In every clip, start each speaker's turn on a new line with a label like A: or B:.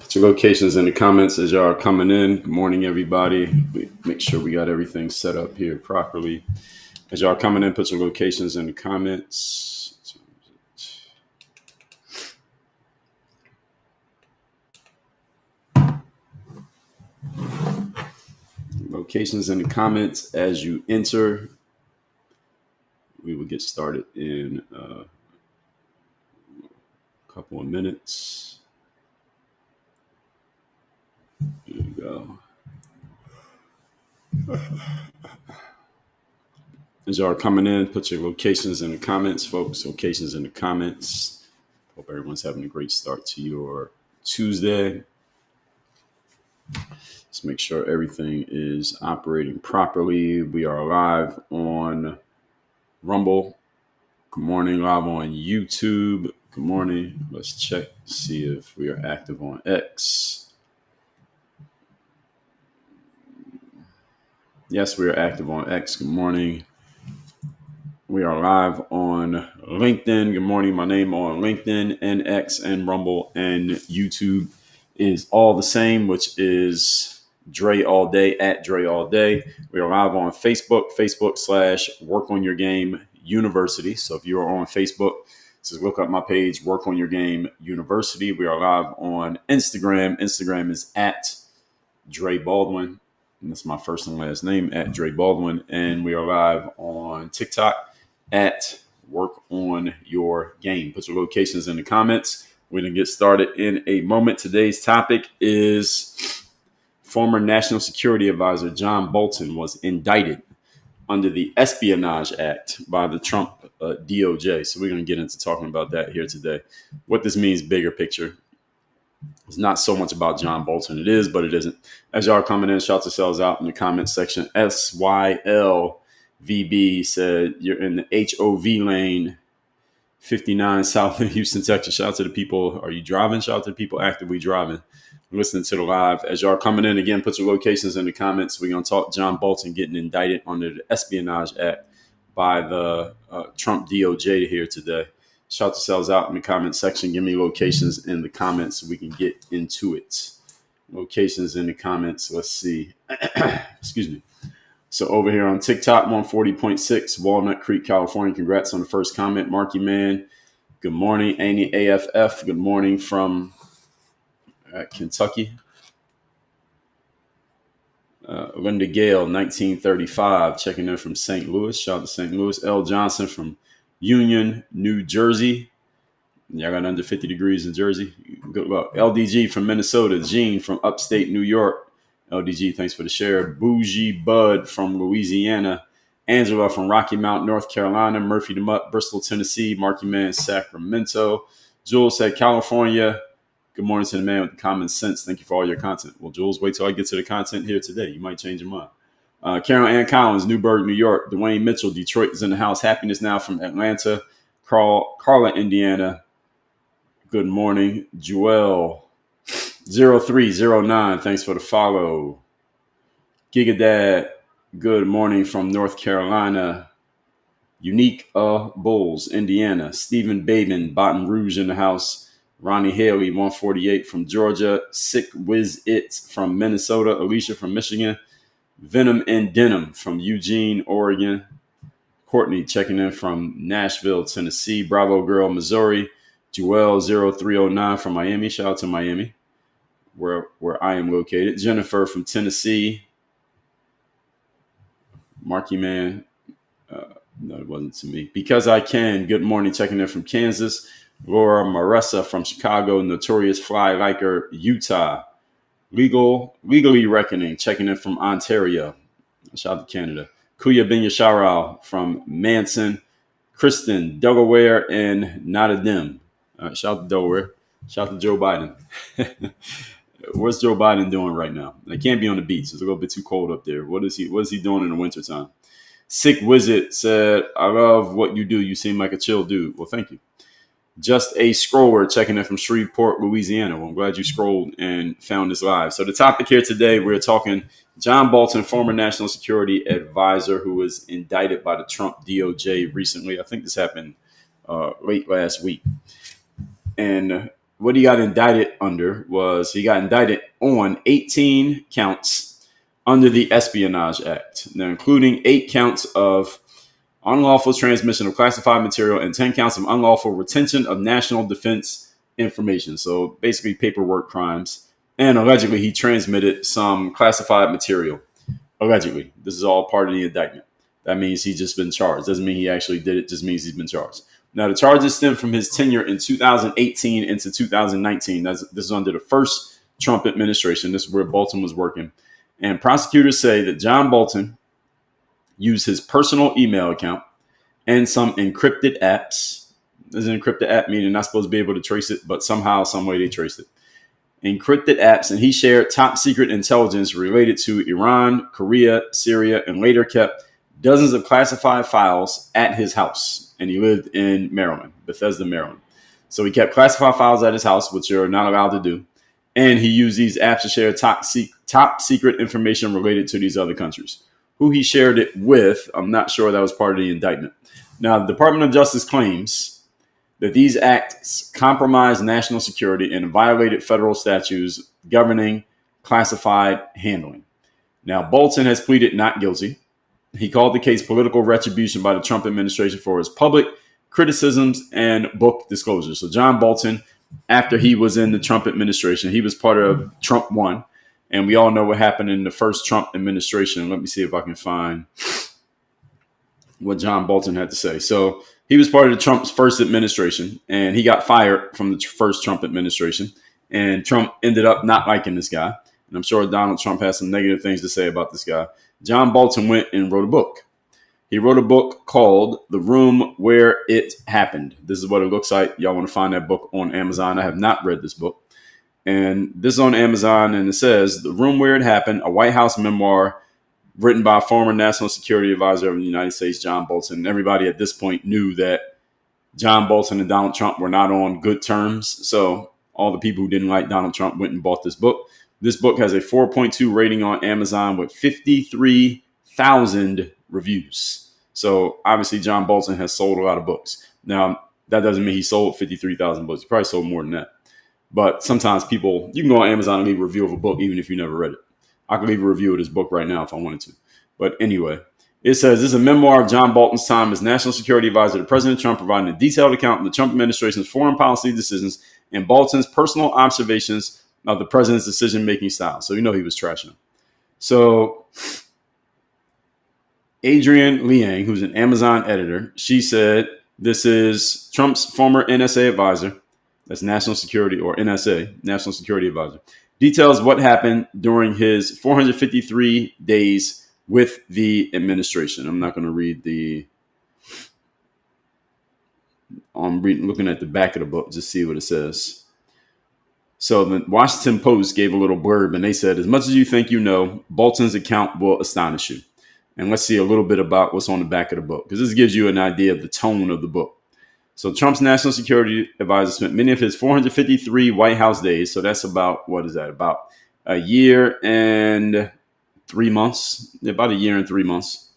A: Put your locations in the comments as y'all are coming in. Good morning, everybody. Make sure we got everything set up here properly. As y'all are coming in, put your locations in the comments. Locations in the comments as you enter. We will get started in a couple of minutes. There you go. As y'all are coming in, put your locations in the comments, folks. Locations in the comments. Hope everyone's having a great start to your Tuesday. Let's make sure everything is operating properly. We are live on Rumble. Good morning, live on YouTube. Good morning. Let's check to see if we are active on X. Yes, we are active on X. Good morning. We are live on LinkedIn. Good morning. My name on LinkedIn and X and Rumble and YouTube is all the same, which is Dre All Day at Dre All Day. We are live on Facebook/Work on Your Game University. So if you are on Facebook, just look up my page, Work on Your Game University. We are live on Instagram. Instagram is at Dre Baldwin. And that's my first and last name, at Dre Baldwin. And we are live on TikTok at Work on Your Game. Put your locations in the comments. We're going to get started in a moment. Today's topic is former National Security Advisor John Bolton was indicted under the Espionage Act by the Trump DOJ. So we're going to get into talking about that here today. What this means, bigger picture. It's not so much about John Bolton. It is, but it isn't. As y'all are coming in, shout yourselves out in the comments section. SYLVB said you're in the HOV lane, 59 South in Houston, Texas. Shout out to the people. Are you driving? Shout out to the people actively driving, listening to the live. As y'all are coming in, again, put your locations in the comments. We're going to talk John Bolton getting indicted under the Espionage Act by the Trump DOJ here today. Shout yourselves out in the comment section. Give me locations in the comments so we can get into it. Locations in the comments. Let's see. Excuse me. So over here on TikTok, 140.6, Walnut Creek, California. Congrats on the first comment, Marky Man. Good morning, Amy AFF. Good morning from Kentucky. Linda Gale, 1935, checking in from St. Louis. Shout out to St. Louis. L. Johnson from Union, New Jersey. Y'all got under 50 degrees in Jersey. Good luck. LDG from Minnesota. Gene from upstate New York. LDG, thanks for the share. Bougie Bud from Louisiana. Angela from Rocky Mount, North Carolina. Murphy the Mutt, Bristol, Tennessee. Marky Man, Sacramento. Jules said California. Good morning to the man with the common sense. Thank you for all your content. Well, Jules, wait till I get to the content here today. You might change your mind. Carol Ann Collins, Newburgh, New York. Dwayne Mitchell, Detroit is in the house. Happiness now from Atlanta. Carla, Indiana. Good morning. Joel, 0309. Thanks for the follow. Gigadad, good morning from North Carolina. Unique Bulls, Indiana. Stephen Bateman, Baton Rouge in the house. Ronnie Haley, 148 from Georgia. Sick Wiz It from Minnesota. Alicia from Michigan. Venom and Denim from Eugene, Oregon. Courtney checking in from Nashville, Tennessee. Bravo Girl, Missouri. Joel 0309 from Miami. Shout out to Miami, where I am located. Jennifer from Tennessee. Marky Man. No, it wasn't to me. Because I Can. Good morning. Checking in from Kansas. Laura Maressa from Chicago. Notorious Fly Liker, Utah. Legally Reckoning, checking in from Ontario. Shout out to Canada. Kuya Binya Sharao from Manson. Kristen, Delaware, and Nadadim. Shout out to Delaware. Shout out to Joe Biden. What's Joe Biden doing right now? They can't be on the beach. It's a little bit too cold up there. What is he doing in the wintertime? Sick Wizard said, I love what you do. You seem like a chill dude. Well, thank you. Just a scroller checking in from Shreveport, Louisiana. Well, I'm glad you scrolled and found this live. So the topic here today, we're talking John Bolton, former national security advisor who was indicted by the Trump DOJ recently. I think this happened late last week. And what he got indicted under was he got indicted on 18 counts under the Espionage Act, now including 8 counts of unlawful transmission of classified material and 10 counts of unlawful retention of national defense information. So basically paperwork crimes. And allegedly he transmitted some classified material. Allegedly. This is all part of the indictment. That means he's just been charged. Doesn't mean he actually did it. Just means he's been charged. Now, the charges stem from his tenure in 2018 into 2019. This is under the first Trump administration. This is where Bolton was working. And prosecutors say that John Bolton used his personal email account and some encrypted apps. This is an encrypted app, meaning not supposed to be able to trace it, but somehow, some way they traced it. Encrypted apps, and he shared top secret intelligence related to Iran, Korea, Syria, and later kept dozens of classified files at his house. And he lived in Maryland, Bethesda, Maryland. So he kept classified files at his house, which you're not allowed to do. And he used these apps to share top secret information related to these other countries. Who he shared it with, I'm not sure that was part of the indictment. Now, the Department of Justice claims that these acts compromised national security and violated federal statutes governing classified handling. Now, Bolton has pleaded not guilty. He called the case political retribution by the Trump administration for his public criticisms and book disclosures. So John Bolton, after he was in the Trump administration, he was part of Trump 1. And we all know what happened in the first Trump administration. Let me see if I can find what John Bolton had to say. So he was part of the Trump's first administration, and he got fired from the first Trump administration. And Trump ended up not liking this guy. And I'm sure Donald Trump has some negative things to say about this guy. John Bolton went and wrote a book. He wrote a book called The Room Where It Happened. This is what it looks like. Y'all want to find that book on Amazon. I have not read this book. And this is on Amazon, and it says, The Room Where It Happened, a White House memoir written by former National Security Advisor of the United States, John Bolton. And everybody at this point knew that John Bolton and Donald Trump were not on good terms. So all the people who didn't like Donald Trump went and bought this book. This book has a 4.2 rating on Amazon with 53,000 reviews. So obviously John Bolton has sold a lot of books. Now, that doesn't mean he sold 53,000 books. He probably sold more than that. But sometimes people, you can go on Amazon and leave a review of a book, even if you never read it. I could leave a review of this book right now if I wanted to. But anyway, it says, this is a memoir of John Bolton's time as National Security Advisor to President Trump, providing a detailed account of the Trump administration's foreign policy decisions and Bolton's personal observations of the president's decision-making style. So you know he was trashing him. So Adrienne Liang, who's an Amazon editor, she said, this is Trump's former NSA advisor. That's National Security, or NSA, National Security Advisor. Details what happened during his 453 days with the administration. I'm not going to read looking at the back of the book, just see what it says. So the Washington Post gave a little blurb, and they said, as much as you think you know, Bolton's account will astonish you. And let's see a little bit about what's on the back of the book, because this gives you an idea of the tone of the book. So Trump's National Security Advisor spent many of his 453 White House days. So that's about, what is that? About a year and 3 months, about a year and 3 months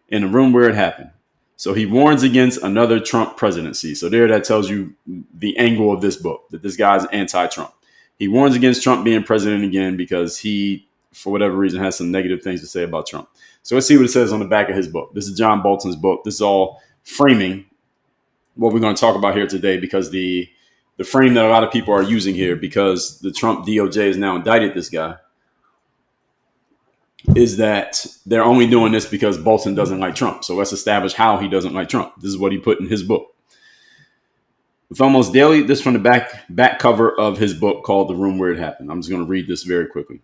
A: in the room where it happened. So he warns against another Trump presidency. So there, that tells you the angle of this book, that this guy's anti-Trump. He warns against Trump being president again because he, for whatever reason, has some negative things to say about Trump. So let's see what it says on the back of his book. This is John Bolton's book. This is all framing what we're going to talk about here today, because the frame that a lot of people are using here, because the Trump DOJ has now indicted this guy, is that they're only doing this because Bolton doesn't like Trump. So let's establish how he doesn't like Trump. This is what he put in his book. With almost daily, this from the back cover of his book called The Room Where It Happened. I'm just going to read this very quickly.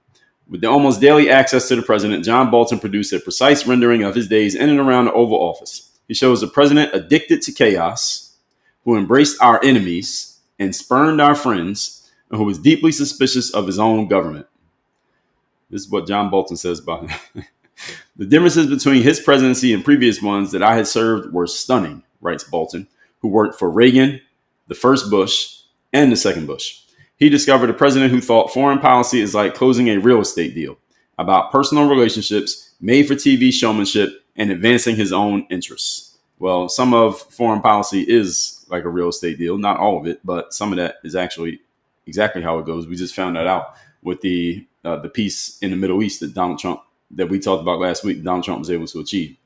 A: With the almost daily access to the president, John Bolton produced a precise rendering of his days in and around the Oval Office. He shows a president addicted to chaos, who embraced our enemies and spurned our friends, and who was deeply suspicious of his own government. This is what John Bolton says about him. The differences between his presidency and previous ones that I had served were stunning, writes Bolton, who worked for Reagan, the first Bush, and the second Bush. He discovered a president who thought foreign policy is like closing a real estate deal, about personal relationships, made for TV showmanship, and advancing his own interests. Well, some of foreign policy is like a real estate deal, not all of it, but some of that is actually exactly how it goes. We just found that out with the peace in the Middle East that we talked about last week. Donald Trump was able to achieve.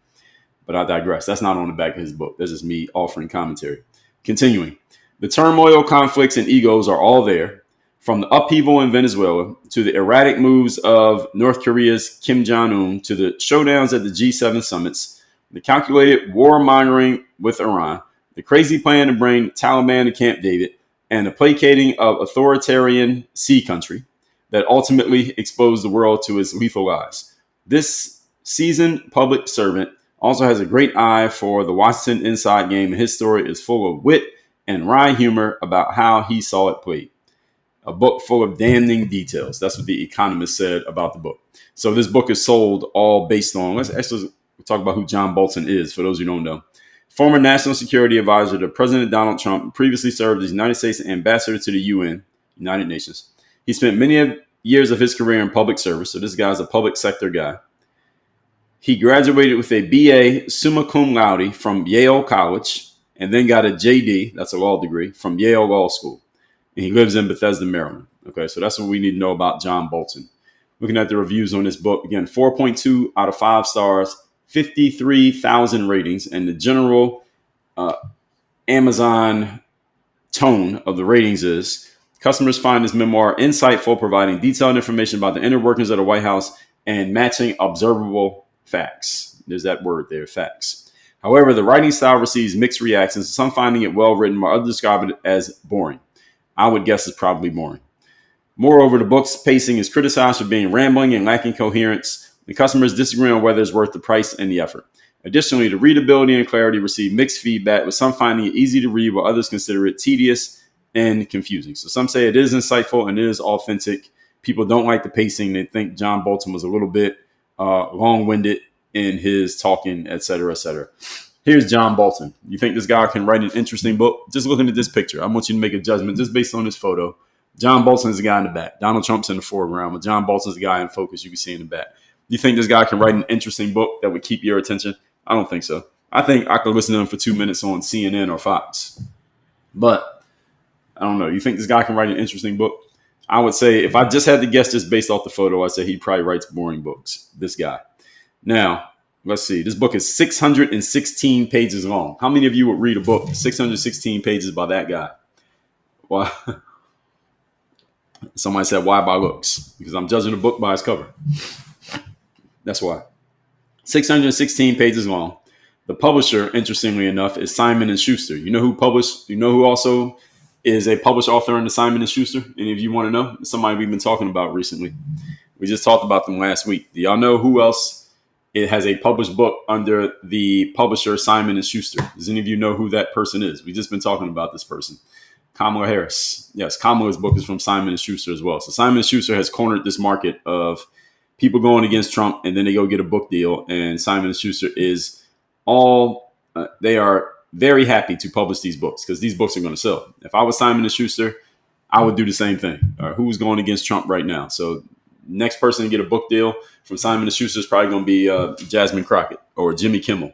A: But I digress. That's not on the back of his book. That's just me offering commentary. Continuing. The turmoil, conflicts, and egos are all there, from the upheaval in Venezuela to the erratic moves of North Korea's Kim Jong-un to the showdowns at the G7 summits, the calculated warmongering with Iran, the crazy plan to bring Taliban to Camp David, and the placating of authoritarian sea country that ultimately exposed the world to its lethal lies. This seasoned public servant also has a great eye for the Washington inside game, and his story is full of wit and wry humor about how he saw it played. A book full of damning details. That's what The Economist said about the book. So this book is sold all based on, let's actually talk about who John Bolton is, for those who don't know. Former National Security Advisor to President Donald Trump, previously served as United States Ambassador to the UN, United Nations. He spent many years of his career in public service, so this guy's a public sector guy. He graduated with a BA summa cum laude from Yale College and then got a JD, that's a law degree, from Yale Law School. And he lives in Bethesda, Maryland. Okay, so that's what we need to know about John Bolton. Looking at the reviews on this book, again, 4.2 out of 5 stars, 53,000 ratings, and the general Amazon tone of the ratings is customers find this memoir insightful, providing detailed information about the inner workings of the White House and matching observable facts. There's that word there, facts. However, the writing style receives mixed reactions, some finding it well written, while others describe it as boring. I would guess it's probably boring. Moreover, the book's pacing is criticized for being rambling and lacking coherence. The customers disagree on whether it's worth the price and the effort. Additionally, the readability and clarity receive mixed feedback, with some finding it easy to read while others consider it tedious and confusing. So some say it is insightful and it is authentic. People don't like the pacing. They think John Bolton was a little bit long-winded in his talking, et cetera, et cetera. Here's John Bolton. You think this guy can write an interesting book? Just looking at this picture, I want you to make a judgment just based on this photo. John Bolton is the guy in the back. Donald Trump's in the foreground, but John Bolton's the guy in focus you can see in the back. Do you think this guy can write an interesting book that would keep your attention? I don't think so. I think I could listen to him for 2 minutes on CNN or Fox. But I don't know. You think this guy can write an interesting book? I would say if I just had to guess just based off the photo, I'd say he probably writes boring books, this guy. Now, let's see. This book is 616 pages long. How many of you would read a book 616 pages by that guy? Well, somebody said, why by looks? Because I'm judging a book by its cover. That's why. 616 pages long. The publisher, interestingly enough, is Simon & Schuster. You know who published? You know who also is a published author under Simon & Schuster? Any of you want to know? Somebody we've been talking about recently. We just talked about them last week. Do y'all know who else it has a published book under the publisher Simon & Schuster? Does any of you know who that person is? We've just been talking about this person. Kamala Harris. Yes, Kamala's book is from Simon & Schuster as well. So Simon & Schuster has cornered this market of people going against Trump and then they go get a book deal. And Simon & Schuster is they are very happy to publish these books because these books are going to sell. If I was Simon & Schuster, I would do the same thing. Who's going against Trump right now? So next person to get a book deal from Simon & Schuster is probably going to be Jasmine Crockett or Jimmy Kimmel.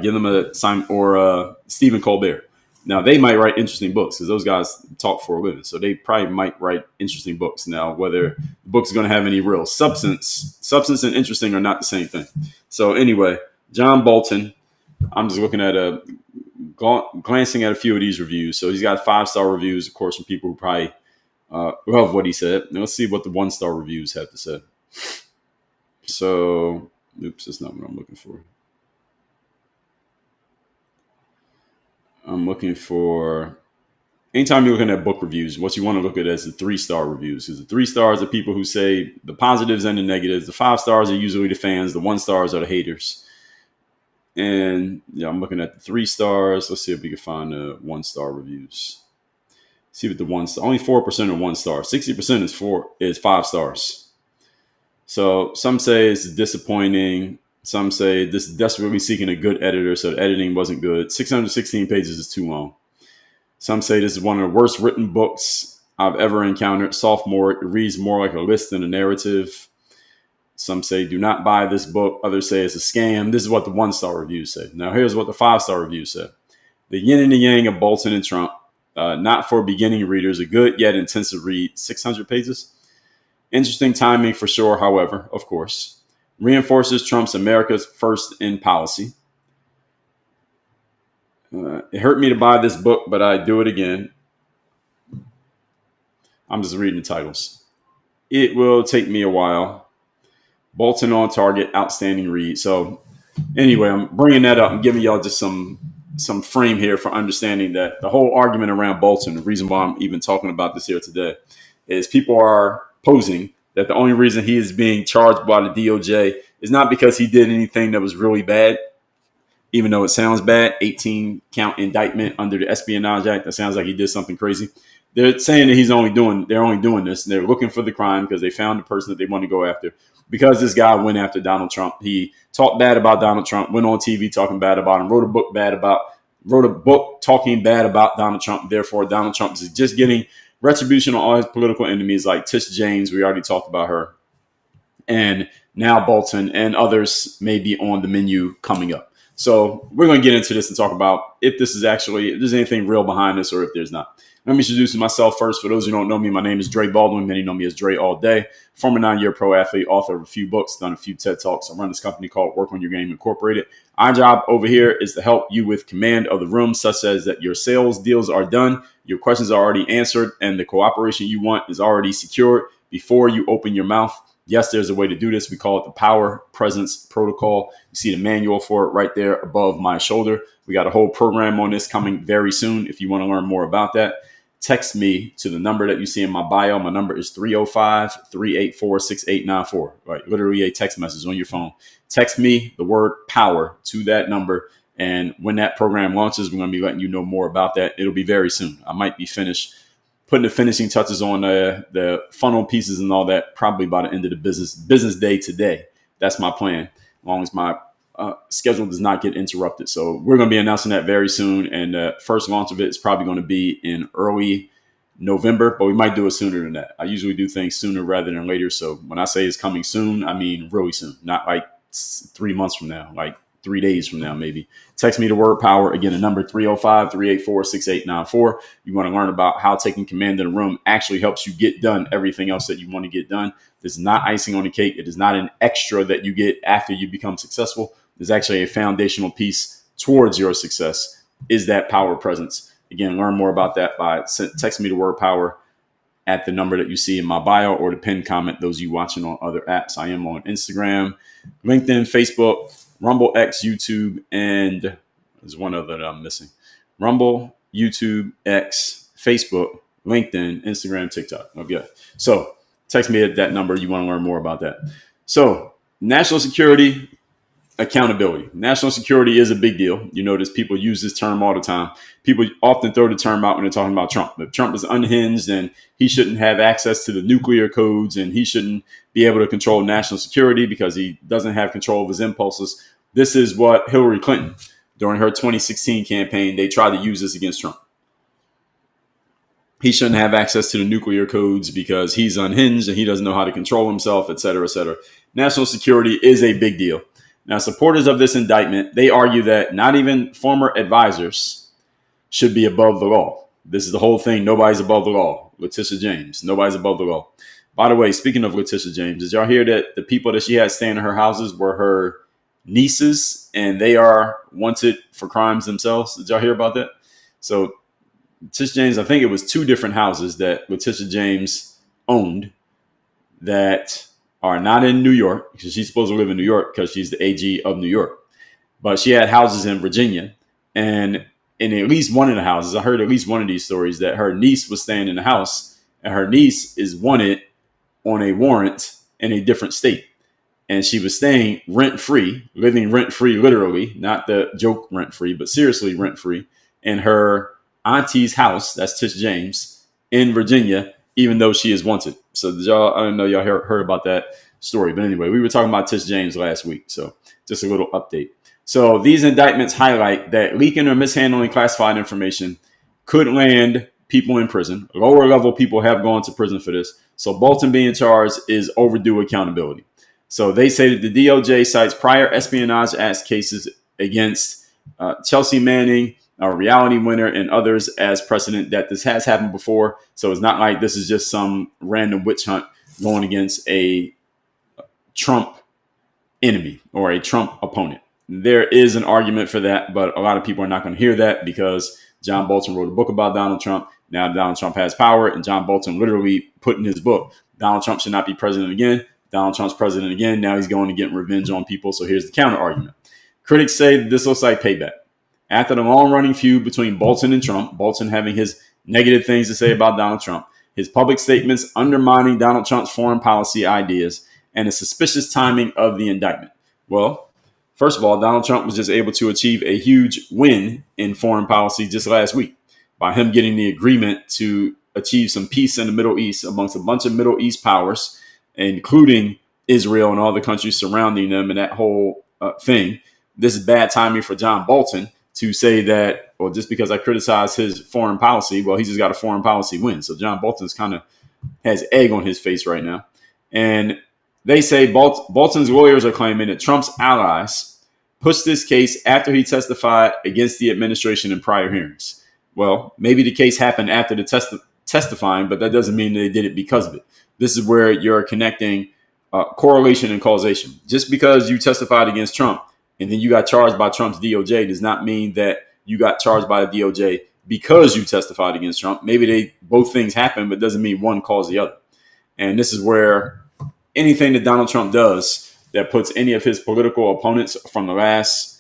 A: Give them a Simon or Stephen Colbert. Now, they might write interesting books because those guys talk for a living. So they probably might write interesting books. Now, whether the book's going to have any real substance and interesting are not the same thing. So anyway, John Bolton, I'm just looking at glancing at a few of these reviews. So he's got 5-star reviews, of course, from people who probably love what he said. Now, let's see what the 1-star reviews have to say. So, oops, that's not what I'm looking for. I'm looking for, anytime you're looking at book reviews, what you want to look at is the 3-star reviews. Because the 3 stars are people who say the positives and the negatives. The 5 stars are usually the fans. The 1 stars are the haters. And yeah, I'm looking at the 3 stars. Let's see if we can find the 1-star reviews. See what the 1 star, only 4% are 1 star. 60% is 5 stars. So some say it's disappointing. Some say this desperately seeking a good editor, so the editing wasn't good. 616 pages is too long. Some say this is one of the worst written books I've ever encountered. Sophomore, it reads more like a list than a narrative. Some say do not buy this book. Others say it's a scam. This is what the 1-star reviews say. Now here's what the 5-star reviews said. The yin and the yang of Bolton and Trump. Not for beginning readers. A good yet intensive read. 600 pages. Interesting timing for sure, however, of course. Reinforces Trump's America's first in policy. It hurt me to buy this book, but I do it again. I'm just reading the titles. It will take me a while. Bolton on target, outstanding read. So anyway, I'm bringing that up. I'm giving y'all just some frame here for understanding that the whole argument around Bolton, the reason why I'm even talking about this here today, is people are posing that the only reason he is being charged by the DOJ is not because he did anything that was really bad, even though it sounds bad, 18-count indictment under the Espionage Act. That sounds like he did something crazy. They're saying that they're only doing this. And they're looking for the crime because they found the person that they want to go after. Because this guy went after Donald Trump. He talked bad about Donald Trump, went on TV talking bad about him, wrote a book talking bad about Donald Trump. Therefore, Donald Trump is just getting retribution on all his political enemies like Tish James. We already talked about her. And now Bolton and others may be on the menu coming up. So we're going to get into this and talk about if there's anything real behind this or if there's not. Let me introduce myself first. For those who don't know me, my name is Dre Baldwin. Many know me as Dre all day. Former 9-year pro athlete, author of a few books, done a few TED Talks. I run this company called Work on Your Game Incorporated. Our job over here is to help you with command of the room, such as that your sales deals are done, your questions are already answered, and the cooperation you want is already secured before you open your mouth. Yes, there's a way to do this. We call it the Power Presence Protocol. You see the manual for it right there above my shoulder. We got a whole program on this coming very soon. If you want to learn more about that, text me to the number that you see in my bio. My number is 305-384-6894. Right, literally a text message on your phone. Text me the word power to that number. And when that program launches, we're going to be letting you know more about that. It'll be very soon. I might be finished putting the finishing touches on the funnel pieces and all that probably by the end of the business day today. That's my plan, as long as my schedule does not get interrupted. So we're going to be announcing that very soon. And the first launch of it is probably going to be in early November, but we might do it sooner than that. I usually do things sooner rather than later. So when I say it's coming soon, I mean really soon, not like 3 months from now, like 3 days from now, maybe. Text me the word power. Again, the number 305-384-6894. You want to learn about how taking command of the room actually helps you get done everything else that you want to get done. This is not icing on the cake. It is not an extra that you get after you become successful. There's actually a foundational piece towards your success is that power presence. Again, learn more about that by text me the word power at the number that you see in my bio or the pinned comment, those of you watching on other apps. I am on Instagram, LinkedIn, Facebook, Rumble, X, YouTube, and there's one other that I'm missing. Rumble, YouTube, X, Facebook, LinkedIn, Instagram, TikTok. Okay. So text me at that number. You want to learn more about that. So national security, accountability. National security is a big deal. You notice people use this term all the time. People often throw the term out when they're talking about Trump. If Trump is unhinged and he shouldn't have access to the nuclear codes and he shouldn't be able to control national security because he doesn't have control of his impulses. This is what Hillary Clinton, during her 2016 campaign, they tried to use this against Trump. He shouldn't have access to the nuclear codes because he's unhinged and he doesn't know how to control himself, et cetera, et cetera. National security is a big deal. Now, supporters of this indictment, they argue that not even former advisors should be above the law. This is the whole thing. Nobody's above the law. Letitia James, nobody's above the law. By the way, speaking of Letitia James, did y'all hear that the people that she had staying in her houses were her nieces and they are wanted for crimes themselves? Did y'all hear about that? So Letitia James, I think it was 2 different houses that Letitia James owned that are not in New York because she's supposed to live in New York because she's the AG of New York. But she had houses in Virginia. And in at least one of the houses, I heard at least one of these stories that her niece was staying in the house and her niece is wanted on a warrant in a different state. And she was staying rent-free, living rent-free, literally, not the joke rent-free, but seriously rent-free in her auntie's house, that's Tish James, in Virginia, even though she is wanted. So I don't know y'all heard about that story. But anyway, we were talking about Tish James last week. So just a little update. So these indictments highlight that leaking or mishandling classified information could land people in prison. Lower level people have gone to prison for this. So Bolton being charged is overdue accountability. So they say that the DOJ cites prior Espionage Act cases against Chelsea Manning, a reality winner, and others as precedent that this has happened before. So it's not like this is just some random witch hunt going against a Trump enemy or a Trump opponent. There is an argument for that, but a lot of people are not going to hear that because John Bolton wrote a book about Donald Trump. Now Donald Trump has power, and John Bolton literally put in his book, Donald Trump should not be president again. Donald Trump's president again. Now he's going to get revenge on people. So here's the counter argument. Critics say that this looks like payback. After the long-running feud between Bolton and Trump, Bolton having his negative things to say about Donald Trump, his public statements undermining Donald Trump's foreign policy ideas, and the suspicious timing of the indictment. Well, first of all, Donald Trump was just able to achieve a huge win in foreign policy just last week by him getting the agreement to achieve some peace in the Middle East amongst a bunch of Middle East powers, including Israel and all the countries surrounding them and that whole thing. This is bad timing for John Bolton to say that, well, just because I criticize his foreign policy, well, he just got a foreign policy win. So John Bolton's kind of has egg on his face right now. And they say Bolton's lawyers are claiming that Trump's allies pushed this case after he testified against the administration in prior hearings. Well, maybe the case happened after the testifying, but that doesn't mean they did it because of it. This is where you're connecting correlation and causation. Just because you testified against Trump and then you got charged by Trump's DOJ does not mean that you got charged by the DOJ because you testified against Trump. Maybe both things happen, but doesn't mean one caused the other. And this is where anything that Donald Trump does that puts any of his political opponents from the last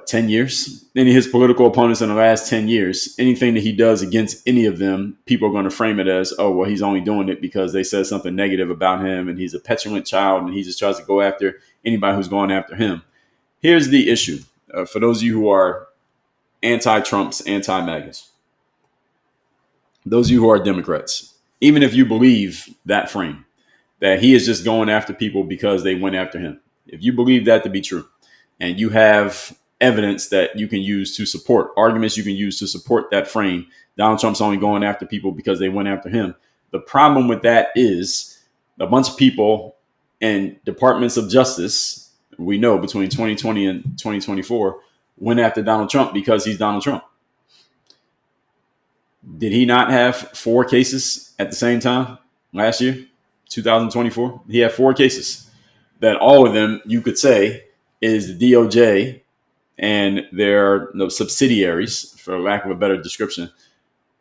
A: 10 years, any of his political opponents in the last 10 years, anything that he does against any of them, people are going to frame it as, oh, well, he's only doing it because they said something negative about him and he's a petulant child and he just tries to go after anybody who's going after him. Here's the issue for those of you who are anti-Trumps, anti-MAGAs, those of you who are Democrats, even if you believe that frame, that he is just going after people because they went after him. If you believe that to be true and you have evidence that you can use to support, arguments you can use to support that frame, Donald Trump's only going after people because they went after him. The problem with that is a bunch of people and departments of justice, we know between 2020 and 2024, went after Donald Trump because he's Donald Trump. Did he not have 4 cases at the same time last year, 2024? He had 4 cases that all of them, you could say, is the DOJ and their subsidiaries, for lack of a better description,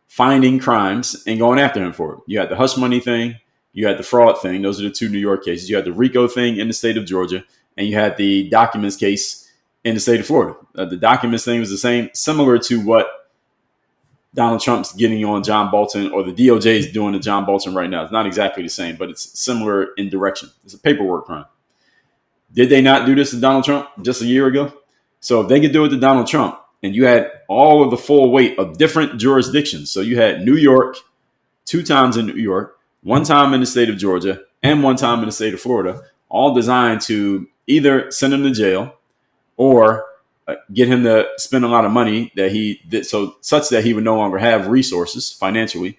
A: finding crimes and going after him for it. You had the hush money thing. You had the fraud thing. Those are the 2 New York cases. You had the RICO thing in the state of Georgia, and you had the documents case in the state of Florida. The documents thing was the same, similar to what Donald Trump's getting on John Bolton, or the DOJ is doing to John Bolton right now. It's not exactly the same, but it's similar in direction. It's a paperwork crime. Did they not do this to Donald Trump just a year ago? So if they could do it to Donald Trump, and you had all of the full weight of different jurisdictions. So you had New York, 2 times in New York, 1 time in the state of Georgia, and 1 time in the state of Florida, all designed to either send him to jail or get him to spend a lot of money that he did, such that he would no longer have resources financially,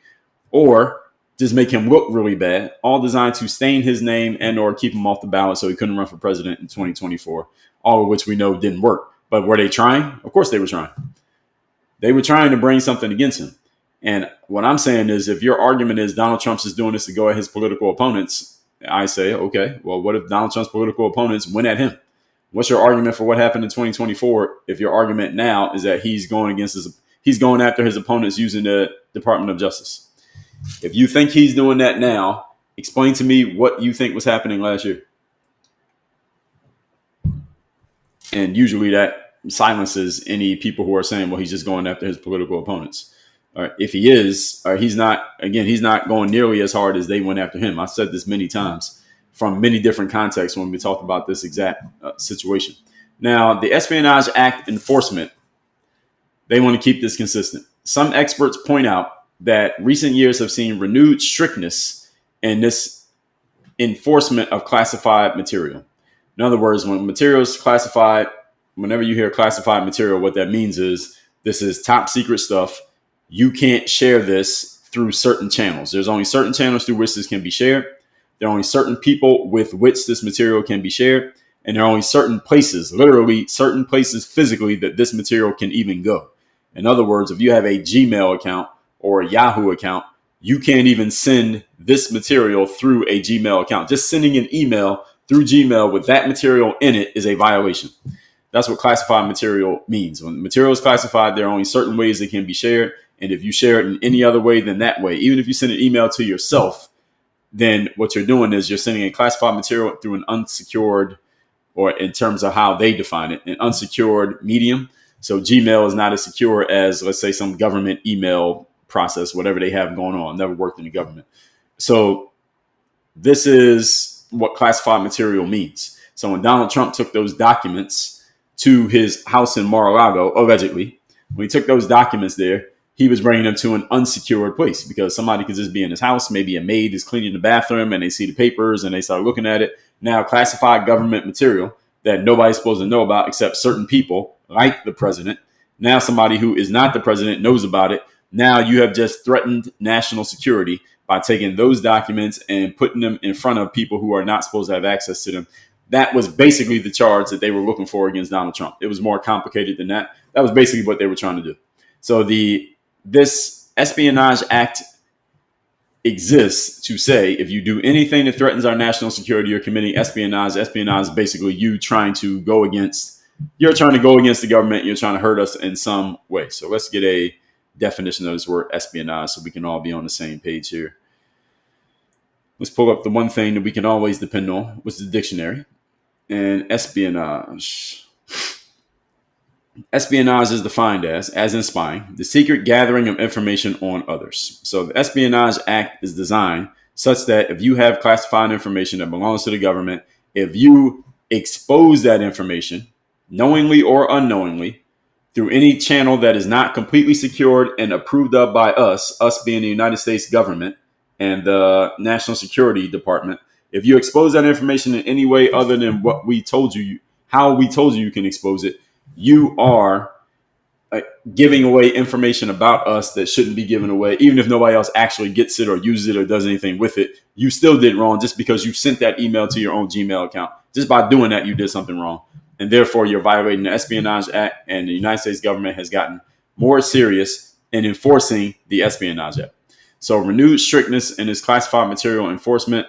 A: or just make him look really bad, all designed to stain his name and or keep him off the ballot so he couldn't run for president in 2024, all of which we know didn't work. But were they trying? Of course they were trying. They were trying to bring something against him. And what I'm saying is, if your argument is Donald Trump's just doing this to go at his political opponents, I say, okay, well, what if Donald Trump's political opponents went at him? What's your argument for what happened in 2024 if your argument now is that he's going after his opponents using the Department of Justice? If you think he's doing that now, explain to me what you think was happening last year. And usually that silences any people who are saying, well, he's just going after his political opponents. All right. If he is, he's not going nearly as hard as they went after him. I've said this many times from many different contexts when we talked about this exact situation. Now, the Espionage Act enforcement, they want to keep this consistent. Some experts point out that recent years have seen renewed strictness in this enforcement of classified material. In other words, when material is classified, whenever you hear classified material, what that means is this is top secret stuff. you can't share this through certain channels. There's only certain channels through which this can be shared. There are only certain people with which this material can be shared. And there are only certain places, literally certain places physically, that this material can even go. In other words, if you have a Gmail account or a Yahoo account, you can't even send this material through a Gmail account. Just sending an email through Gmail with that material in it is a violation. That's what classified material means. When the material is classified, there are only certain ways it can be shared. And if you share it in any other way than that way, even if you send an email to yourself, then what you're doing is you're sending a classified material through an unsecured, or in terms of how they define it, an unsecured medium. So Gmail is not as secure as, let's say, some government email process, whatever they have going on. Never worked in the government. So this is what classified material means. So when Donald Trump took those documents to his house in Mar-a-Lago, allegedly, when he took those documents there, he was bringing them to an unsecured place because somebody could just be in his house. Maybe a maid is cleaning the bathroom and they see the papers and they start looking at it. Now, classified government material that nobody's supposed to know about except certain people like the president. Now, somebody who is not the president knows about it. Now you have just threatened national security by taking those documents and putting them in front of people who are not supposed to have access to them. That was basically the charge that they were looking for against Donald Trump. It was more complicated than that. That was basically what they were trying to do. So this Espionage Act exists to say if you do anything that threatens our national security, you're committing espionage. Espionage is basically you trying to go against the government. You're trying to hurt us in some way. So let's get a definition of this word espionage so we can all be on the same page here. Let's pull up the one thing that we can always depend on, which is the dictionary. And espionage. Espionage is defined as in spying, the secret gathering of information on others. So the Espionage Act is designed such that if you have classified information that belongs to the government, if you expose that information, knowingly or unknowingly, through any channel that is not completely secured and approved of by us being the United States government and the National Security Department, if you expose that information in any way other than what we told you, how we told you can expose it, you are giving away information about us that shouldn't be given away. Even if nobody else actually gets it or uses it or does anything with it, you still did wrong just because you sent that email to your own Gmail account. Just by doing that, you did something wrong. And therefore, you're violating the Espionage Act, and the United States government has gotten more serious in enforcing the Espionage Act. So renewed strictness in his classified material enforcement.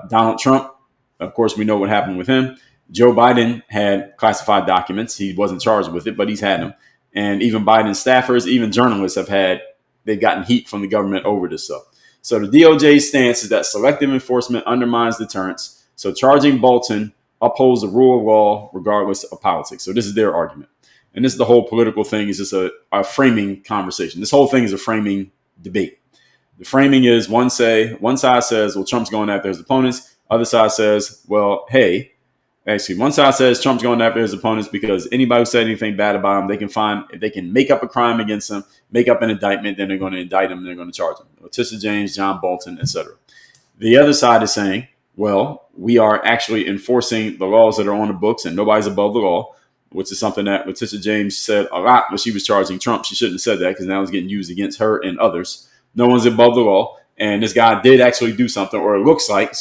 A: Donald Trump, of course, we know what happened with him. Joe Biden had classified documents. He wasn't charged with it, but he's had them. And even Biden staffers, even journalists they've gotten heat from the government over this stuff. So the DOJ's stance is that selective enforcement undermines deterrence. So charging Bolton upholds the rule of law regardless of politics. So this is their argument. And this is the whole political thing, is just a framing conversation. This whole thing is a framing debate. The framing is one side says, well, Trump's going after his opponents. Other side says, well, hey, actually, one side says Trump's going after his opponents because anybody who said anything bad about him, if they can make up a crime against him, make up an indictment, then they're going to indict him and they're going to charge him. Letitia James, John Bolton, etc. The other side is saying, well, we are actually enforcing the laws that are on the books and nobody's above the law, which is something that Letitia James said a lot when she was charging Trump. She shouldn't have said that because now it's getting used against her and others. No one's above the law. And this guy did actually do something, or it looks like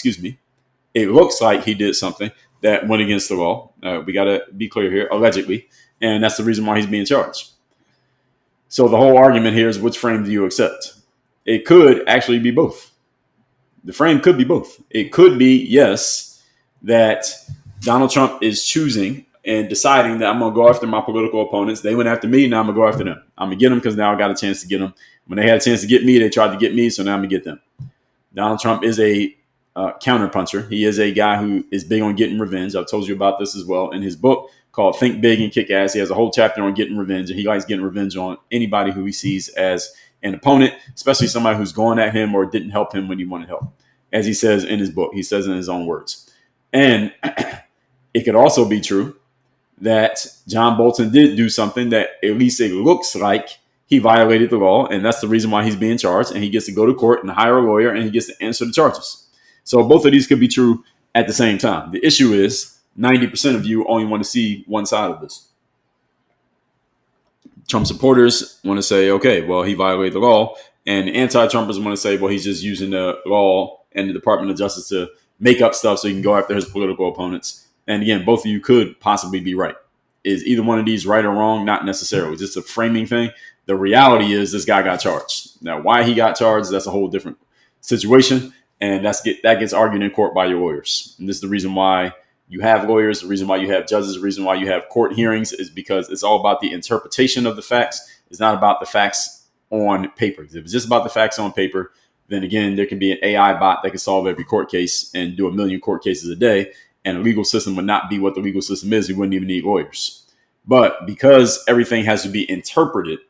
A: he did something that went against the law. We got to be clear here, allegedly. And that's the reason why he's being charged. So the whole argument here is, which frame do you accept? It could actually be both. The frame could be both. It could be, yes, that Donald Trump is choosing and deciding that I'm going to go after my political opponents. They went after me, now I'm going to go after them. I'm going to get them because now I got a chance to get them. When they had a chance to get me, they tried to get me, so now I'm going to get them. Donald Trump is a counterpuncher. He is a guy who is big on getting revenge. I've told you about this as well in his book called Think Big and Kick Ass. He has a whole chapter on getting revenge, and he likes getting revenge on anybody who he sees as an opponent, especially somebody who's going at him or didn't help him when he wanted help. As he says in his book, he says in his own words. And it could also be true that John Bolton did do something that at least it looks like he violated the law, and that's the reason why he's being charged, and he gets to go to court and hire a lawyer, and he gets to answer the charges. So both of these could be true at the same time. The issue is 90% of you only want to see one side of this. Trump supporters want to say, okay, well, he violated the law. And anti-Trumpers want to say, well, he's just using the law and the Department of Justice to make up stuff so he can go after his political opponents. And again, both of you could possibly be right. Is either one of these right or wrong? Not necessarily. It's just a framing thing. The reality is this guy got charged. Now, why he got charged, that's a whole different situation. And that gets argued in court by your lawyers. And this is the reason why you have lawyers, the reason why you have judges, the reason why you have court hearings is because it's all about the interpretation of the facts. It's not about the facts on paper. If it's just about the facts on paper, then again, there can be an AI bot that can solve every court case and do 1 million court cases a day. And the legal system would not be what the legal system is. We wouldn't even need lawyers. But because everything has to be interpreted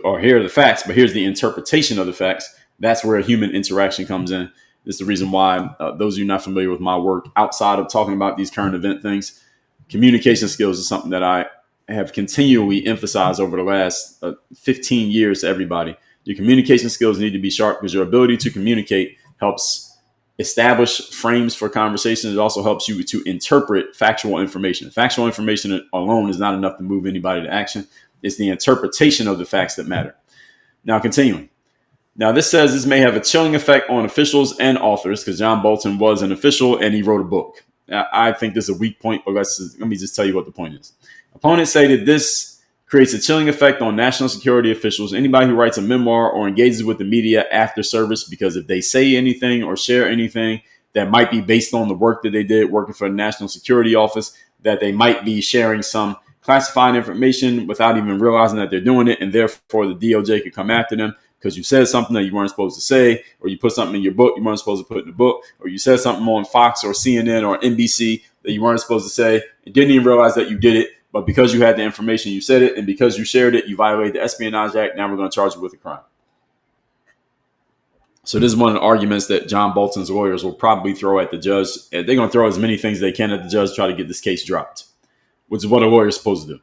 A: or here are the facts, but here's the interpretation of the facts, that's where human interaction comes in. This is the reason why those of you not familiar with my work outside of talking about these current event things, communication skills is something that I have continually emphasized over the last 15 years to everybody. Your communication skills need to be sharp because your ability to communicate helps establish frames for conversation. It also helps you to interpret factual information. Factual information alone is not enough to move anybody to action. It's the interpretation of the facts that matter. Now, continuing. Now, this says this may have a chilling effect on officials and authors because John Bolton was an official and he wrote a book. Now, I think this is a weak point, but let me just tell you what the point is. Opponents say that this creates a chilling effect on national security officials, anybody who writes a memoir or engages with the media after service, because if they say anything or share anything that might be based on the work that they did working for the National Security Office, that they might be sharing some classified information without even realizing that they're doing it, and therefore the DOJ could come after them because you said something that you weren't supposed to say, or you put something in your book you weren't supposed to put in the book, or you said something on Fox or CNN or NBC that you weren't supposed to say and didn't even realize that you did it. But because you had the information, you said it, and because you shared it, you violated the Espionage Act. Now we're going to charge you with a crime. So this is one of the arguments that John Bolton's lawyers will probably throw at the judge. They're going to throw as many things they can at the judge to try to get this case dropped, which is what a lawyer is supposed to do.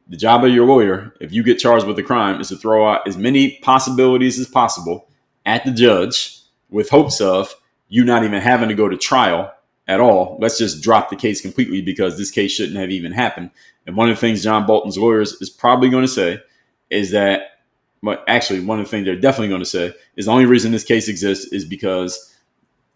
A: The job of your lawyer, if you get charged with a crime, is to throw out as many possibilities as possible at the judge with hopes of you not even having to go to trial at all. Let's just drop the case completely because this case shouldn't have even happened. And one of the things John Bolton's lawyers is probably going to say is that, but actually one of the things they're definitely going to say is the only reason this case exists is because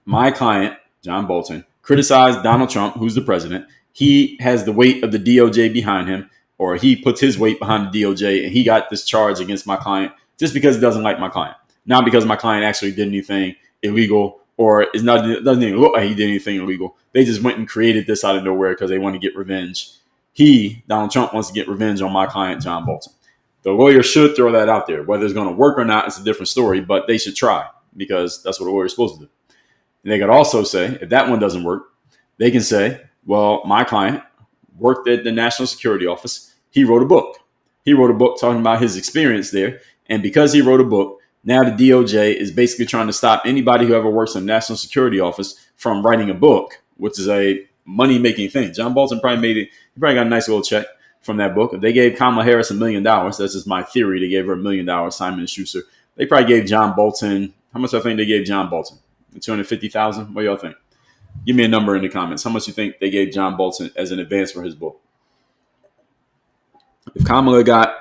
A: my client, John Bolton, criticized Donald Trump, who's the president. He has the weight of the DOJ behind him, or he puts his weight behind the DOJ, and he got this charge against my client just because he doesn't like my client. Not because my client actually did anything illegal, or it doesn't even look like he did anything illegal. They just went and created this out of nowhere because they want to get revenge. Donald Trump, wants to get revenge on my client, John Bolton. The lawyer should throw that out there. Whether it's going to work or not, it's a different story, but they should try because that's what a lawyer is supposed to do. And they could also say, if that one doesn't work, they can say, well, my client worked at the National Security Office. He wrote a book. He wrote a book talking about his experience there. And because he wrote a book, now the DOJ is basically trying to stop anybody who ever works in the National Security Office from writing a book, which is a money-making thing. John Bolton probably got a nice little check from that book. If they gave Kamala Harris $1 million, that's just my theory. They gave her $1 million, Simon & Schuster. They probably gave John Bolton, how much I think they gave John Bolton? $250,000? What do y'all think? Give me a number in the comments. How much you think they gave John Bolton as an advance for his book? If Kamala got,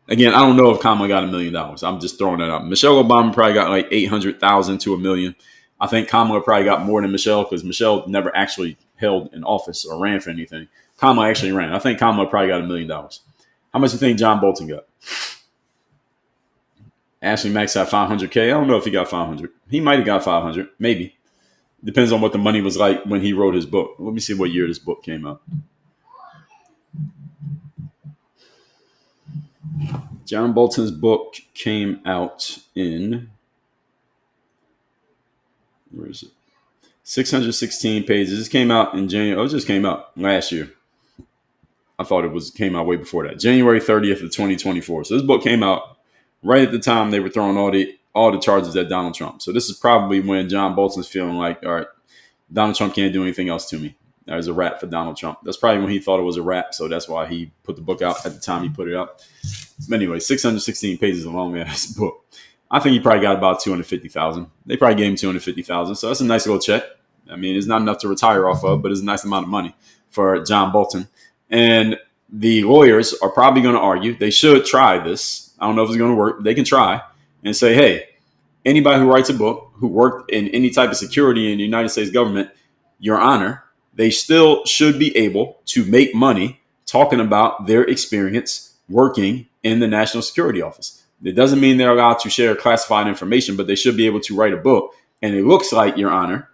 A: again, I don't know if Kamala got $1 million. I'm just throwing that out. Michelle Obama probably got like $800,000 to $1 million. I think Kamala probably got more than Michelle because Michelle never actually held an office or ran for anything. Kamala actually ran. I think Kamala probably got $1 million. How much do you think John Bolton got? Ashley Max had 500K. I don't know if he got 500. He might have got 500, maybe. Depends on what the money was like when he wrote his book. Let me see what year this book came out. John Bolton's book came out in, where is it? 616 pages. This came out in January. Oh, it just came out last year. I thought it came out way before that. January 30th of 2024. So this book came out right at the time they were throwing all the charges at Donald Trump. So this is probably when John Bolton's feeling like, all right, Donald Trump can't do anything else to me. There's a wrap for Donald Trump. That's probably when he thought it was a wrap. So that's why he put the book out at the time he put it out. But anyway, 616 pages, a long ass book. I think he probably got about 250,000. They probably gave him 250,000. So that's a nice little check. I mean, it's not enough to retire off of, but it's a nice amount of money for John Bolton. And the lawyers are probably going to argue. They should try this. I don't know if it's going to work, but they can try and say, hey, anybody who writes a book who worked in any type of security in the United States government, Your Honor, they still should be able to make money talking about their experience working in the National Security Office. It doesn't mean they're allowed to share classified information, but they should be able to write a book. And it looks like, Your Honor,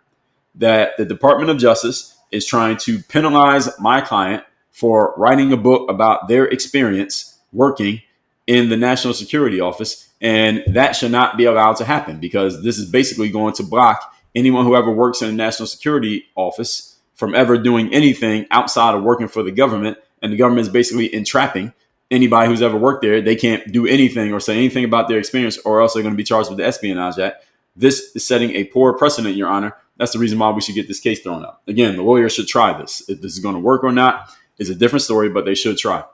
A: that the Department of Justice is trying to penalize my client for writing a book about their experience working in the National Security Office. And that should not be allowed to happen, because this is basically going to block anyone who ever works in the National Security Office from ever doing anything outside of working for the government. And the government is basically entrapping anybody who's ever worked there. They can't do anything or say anything about their experience, or else they're going to be charged with the Espionage Act. This is setting a poor precedent, Your Honor. That's the reason why we should get this case thrown out. Again, the lawyer should try this. If this is going to work or not is a different story, but they should try.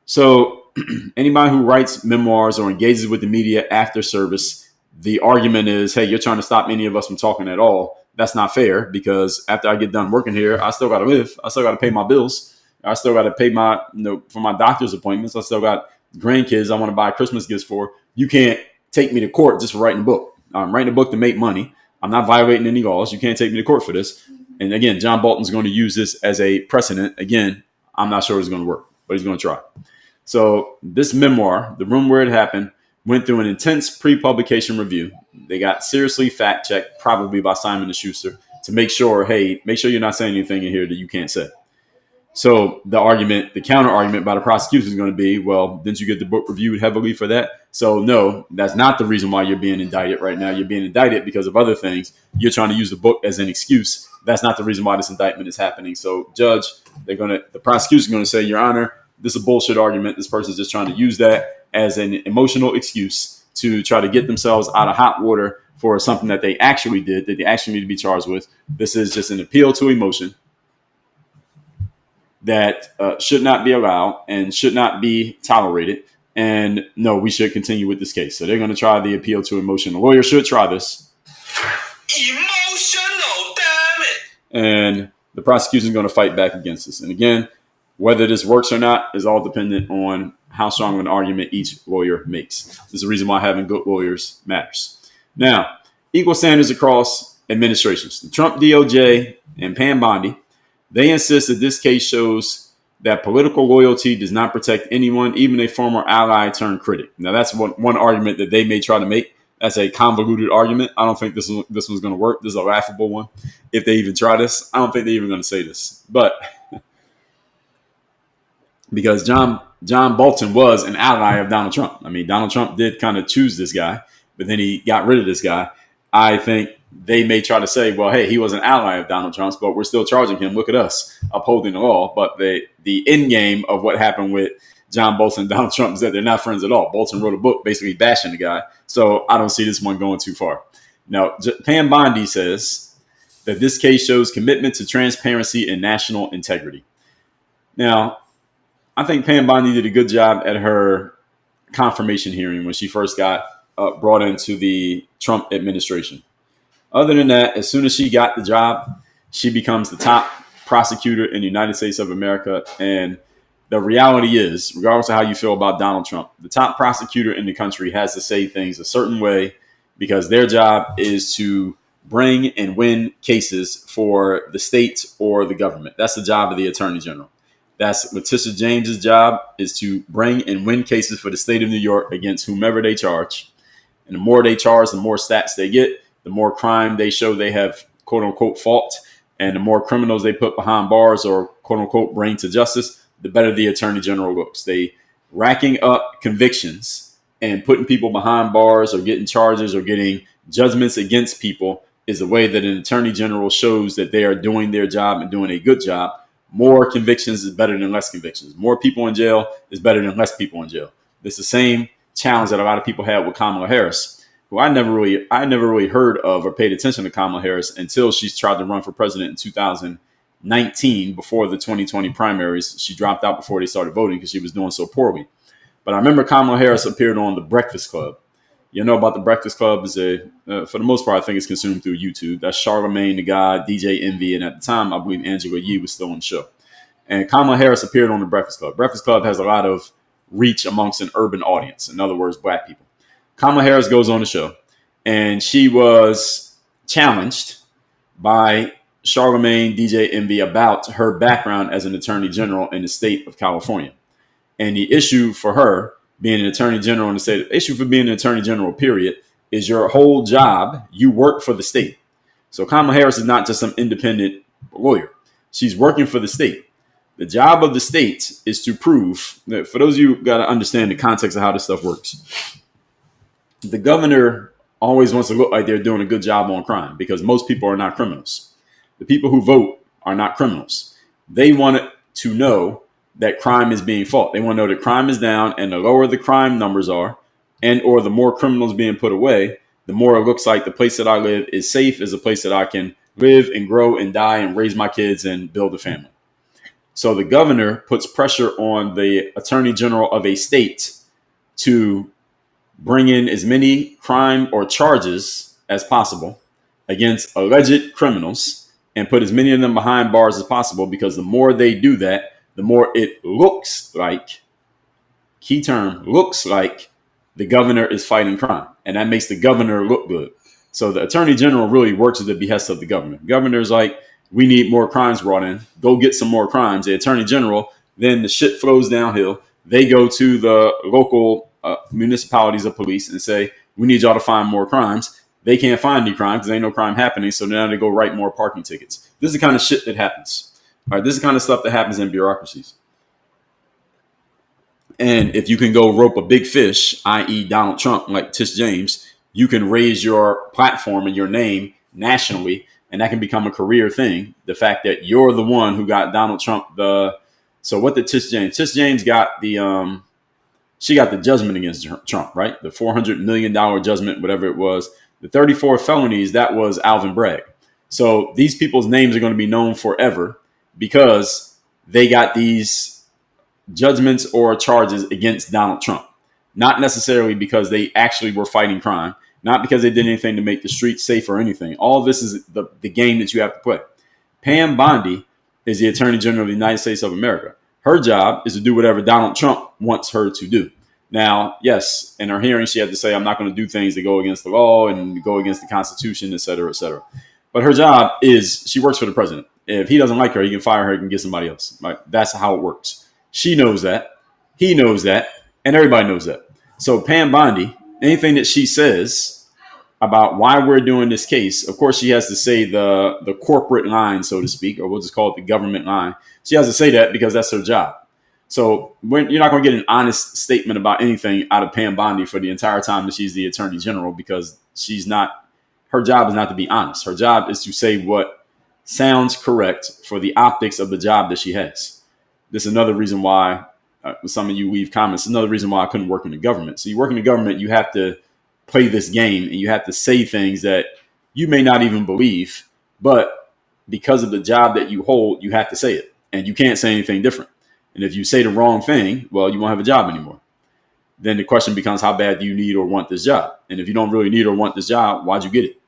A: So anybody who writes memoirs or engages with the media after service, the argument is, hey, you're trying to stop any of us from talking at all. That's not fair, because after I get done working here, I still got to live. I still got to pay my bills. I still got to pay for my doctor's appointments. I still got grandkids I want to buy Christmas gifts for. You can't take me to court just for writing a book. I'm writing a book to make money. I'm not violating any laws. You can't take me to court for this. And again, John Bolton's going to use this as a precedent. Again, I'm not sure it's going to work, but he's going to try. So this memoir, The Room Where It Happened, went through an intense pre-publication review. They got seriously fact-checked, probably by Simon & Schuster, to make sure you're not saying anything in here that you can't say. So the counter argument by the prosecution is going to be, well, didn't you get the book reviewed heavily for that? So no, that's not the reason why you're being indicted right now. You're being indicted because of other things. You're trying to use the book as an excuse. That's not the reason why this indictment is happening. So judge, the prosecution is going to say, Your Honor, this is a bullshit argument. This person's just trying to use that as an emotional excuse to try to get themselves out of hot water for something that they actually did, that they actually need to be charged with. This is just an appeal to emotion that should not be allowed and should not be tolerated. And no, we should continue with this case. So they're going to try the appeal to emotion. The lawyer should try this. Emotional, damn it. And the prosecution is going to fight back against this. And again, whether this works or not is all dependent on how strong of an argument each lawyer makes. This is the reason why having good lawyers matters. Now, equal standards across administrations. The Trump DOJ and Pam Bondi, they insist that this case shows that political loyalty does not protect anyone, even a former ally turned critic. Now, that's one argument that they may try to make. That's a convoluted argument. I don't think this one's going to work. This is a laughable one. If they even try this, I don't think they're even going to say this. But because John Bolton was an ally of Donald Trump. I mean, Donald Trump did kind of choose this guy, but then he got rid of this guy. I think they may try to say, well, hey, he was an ally of Donald Trump's, but we're still charging him. Look at us upholding the law. But the end game of what happened with John Bolton and Donald Trump is that they're not friends at all. Bolton wrote a book basically bashing the guy. So I don't see this one going too far. Now, Pam Bondi says that this case shows commitment to transparency and national integrity. Now, I think Pam Bondi did a good job at her confirmation hearing when she first got brought into the Trump administration. Other than that, as soon as she got the job, she becomes the top prosecutor in the United States of America. And the reality is, regardless of how you feel about Donald Trump, the top prosecutor in the country has to say things a certain way because their job is to bring and win cases for the state or the government. That's the job of the attorney general. That's Letitia James's job, is to bring and win cases for the state of New York against whomever they charge. And the more they charge, the more stats they get, the more crime they show they have, quote unquote, fault. And the more criminals they put behind bars or, quote unquote, bring to justice, the better the attorney general looks. They racking up convictions and putting people behind bars or getting charges or getting judgments against people is a way that an attorney general shows that they are doing their job and doing a good job. More convictions is better than less convictions. More people in jail is better than less people in jail. It's the same challenge that a lot of people had with Kamala Harris, who I never really heard of or paid attention to Kamala Harris until she tried to run for president in 2019 before the 2020 primaries. She dropped out before they started voting because she was doing so poorly. But I remember Kamala Harris appeared on The Breakfast Club. You know about The Breakfast Club is for the most part, I think it's consumed through YouTube. That's Charlamagne the God, DJ Envy, and at the time, I believe Angela Yee was still on the show. And Kamala Harris appeared on the Breakfast Club. Breakfast Club has a lot of reach amongst an urban audience. In other words, black people. Kamala Harris goes on the show, and she was challenged by Charlemagne DJ Envy about her background as an attorney general in the state of California. And the issue for her being an attorney general in the state, the issue for being an attorney general, period, is your whole job. You work for the state. So Kamala Harris is not just some independent lawyer. She's working for the state. The job of the state is to prove that, for those of you who got to understand the context of how this stuff works. The governor always wants to look like they're doing a good job on crime because most people are not criminals. The people who vote are not criminals. They want to know that crime is being fought. They want to know that crime is down, and the lower the crime numbers are, and or the more criminals being put away, the more it looks like the place that I live is safe, is a place that I can live and grow and die and raise my kids and build a family. So the governor puts pressure on the attorney general of a state to bring in as many crime or charges as possible against alleged criminals and put as many of them behind bars as possible, because the more they do that, the more it looks like, key term, looks like the governor is fighting crime. And that makes the governor look good. So the attorney general really works at the behest of the governor. The governor's like, we need more crimes brought in. Go get some more crimes. The attorney general, then the shit flows downhill. They go to the local municipalities of police and say, we need y'all to find more crimes. They can't find any crime because there ain't no crime happening. So now they go write more parking tickets. This is the kind of shit that happens. All right, this is the kind of stuff that happens in bureaucracies. And if you can go rope a big fish, i.e. Donald Trump, like Tish James, you can raise your platform and your name nationally, and that can become a career thing. The fact that you're the one who got Donald Trump so what did Tish James? Tish James got she got the judgment against Trump, right? The $400 million judgment, whatever it was. The 34 felonies, that was Alvin Bragg. So these people's names are going to be known forever because they got these judgments or charges against Donald Trump. Not necessarily because they actually were fighting crime, not because they did anything to make the streets safe or anything. All of this is the game that you have to play. Pam Bondi is the Attorney General of the United States of America. Her job is to do whatever Donald Trump wants her to do. Now, yes, in her hearing, she had to say, I'm not going to do things that go against the law and go against the Constitution, et cetera, et cetera. But her job is she works for the president. If he doesn't like her, he can fire her and get somebody else. Right? That's how it works. She knows that. He knows that. And everybody knows that. So Pam Bondi, anything that she says about why we're doing this case, of course, she has to say the corporate line, so to speak, or we'll just call it the government line. She has to say that because that's her job. So you're not going to get an honest statement about anything out of Pam Bondi for the entire time that she's the attorney general, because her job is not to be honest. Her job is to say what sounds correct for the optics of the job that she has. This is another reason why some of you leave comments. Another reason why I couldn't work in the government. So you work in the government, you have to play this game and you have to say things that you may not even believe, but because of the job that you hold, you have to say it, and you can't say anything different. And if you say the wrong thing, well, you won't have a job anymore. Then the question becomes, how bad do you need or want this job? And if you don't really need or want this job, why'd you get it?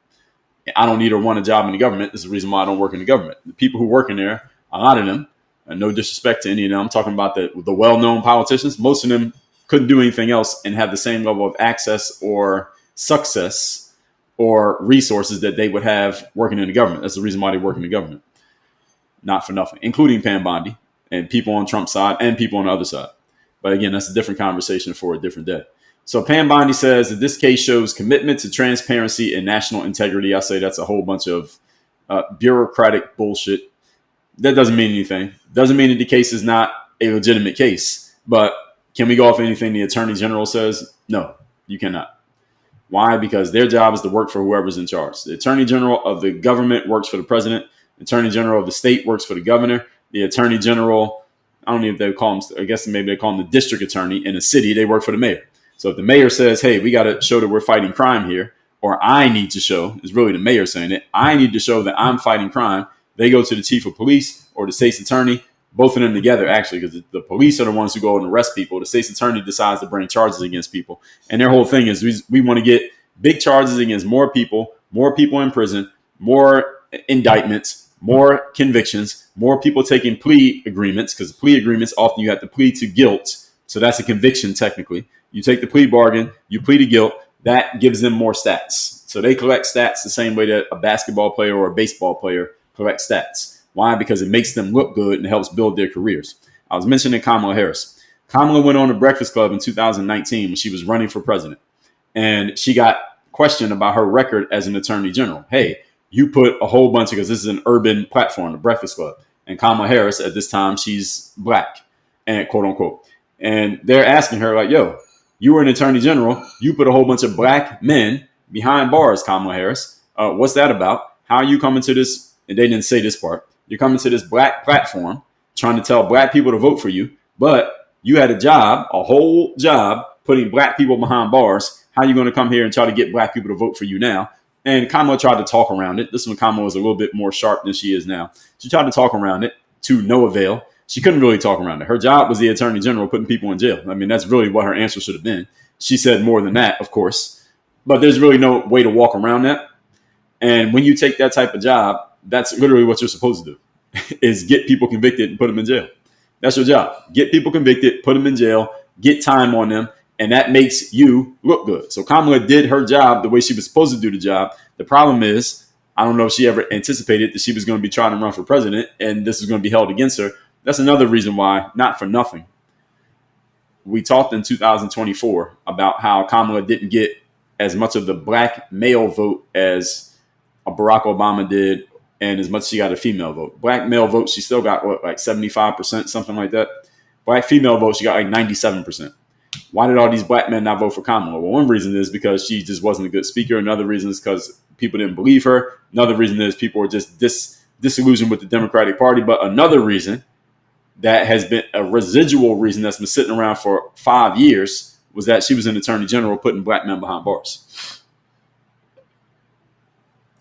A: I don't need or want a job in the government. This is the reason why I don't work in the government. The people who work in there, a lot of them, and no disrespect to any of them, I'm talking about the well-known politicians. Most of them couldn't do anything else and have the same level of access or success or resources that they would have working in the government. That's the reason why they work in the government. Not for nothing, including Pam Bondi and people on Trump's side and people on the other side. But again, that's a different conversation for a different day. So Pam Bondi says that this case shows commitment to transparency and national integrity. I say that's a whole bunch of bureaucratic bullshit. That doesn't mean anything. Doesn't mean that the case is not a legitimate case. But can we go off anything the attorney general says? No, you cannot. Why? Because their job is to work for whoever's in charge. The attorney general of the government works for the president. The attorney general of the state works for the governor. The attorney general, I don't know if they call him, I guess maybe they call him the district attorney in a city. They work for the mayor. So if the mayor says, hey, we got to show that we're fighting crime here, or I need to show, is really the mayor saying it, I need to show that I'm fighting crime, they go to the chief of police or the state's attorney, both of them together, actually, because the police are the ones who go and arrest people. The state's attorney decides to bring charges against people. And their whole thing is we want to get big charges against more people in prison, more indictments, more convictions, more people taking plea agreements, because plea agreements, often you have to plead to guilt. So that's a conviction technically. You take the plea bargain, you plead to guilt, that gives them more stats. So they collect stats the same way that a basketball player or a baseball player collects stats. Why? Because it makes them look good and helps build their careers. I was mentioning Kamala Harris. Kamala went on the Breakfast Club in 2019 when she was running for president. And she got questioned about her record as an attorney general. Hey, you put a whole bunch of, because this is an urban platform, the Breakfast Club. And Kamala Harris, at this time, she's black, and quote unquote. And they're asking her, like, yo, you were an attorney general. You put a whole bunch of black men behind bars, Kamala Harris. What's that about? How are you coming to this? And they didn't say this part. You're coming to this black platform trying to tell black people to vote for you, but you had a job, a whole job, putting black people behind bars. How are you going to come here and try to get black people to vote for you now? And Kamala tried to talk around it. This is when Kamala was a little bit more sharp than she is now. She tried to talk around it to no avail. She couldn't really talk around it. Her job was the attorney general, putting people in jail. I mean, that's really what her answer should have been. She said more than that, of course, but there's really no way to walk around that. And when you take that type of job, that's literally what you're supposed to do, is get people convicted and put them in jail. That's your job. Get people convicted, put them in jail, get time on them, and that makes you look good. So Kamala did her job the way she was supposed to do the job. The problem is, I don't know if she ever anticipated that she was going to be trying to run for president and this is going to be held against her. That's another reason why, not for nothing, we talked in 2024 about how Kamala didn't get as much of the black male vote as Barack Obama did, and as much as she got a female vote. Black male vote, she still got what, like 75%, something like that. Black female vote, she got like 97%. Why did all these black men not vote for Kamala? Well, one reason is because she just wasn't a good speaker. Another reason is because people didn't believe her. Another reason is people were just disillusioned with the Democratic Party. But another reason that has been a residual reason that's been sitting around for 5 years was that she was an attorney general putting black men behind bars.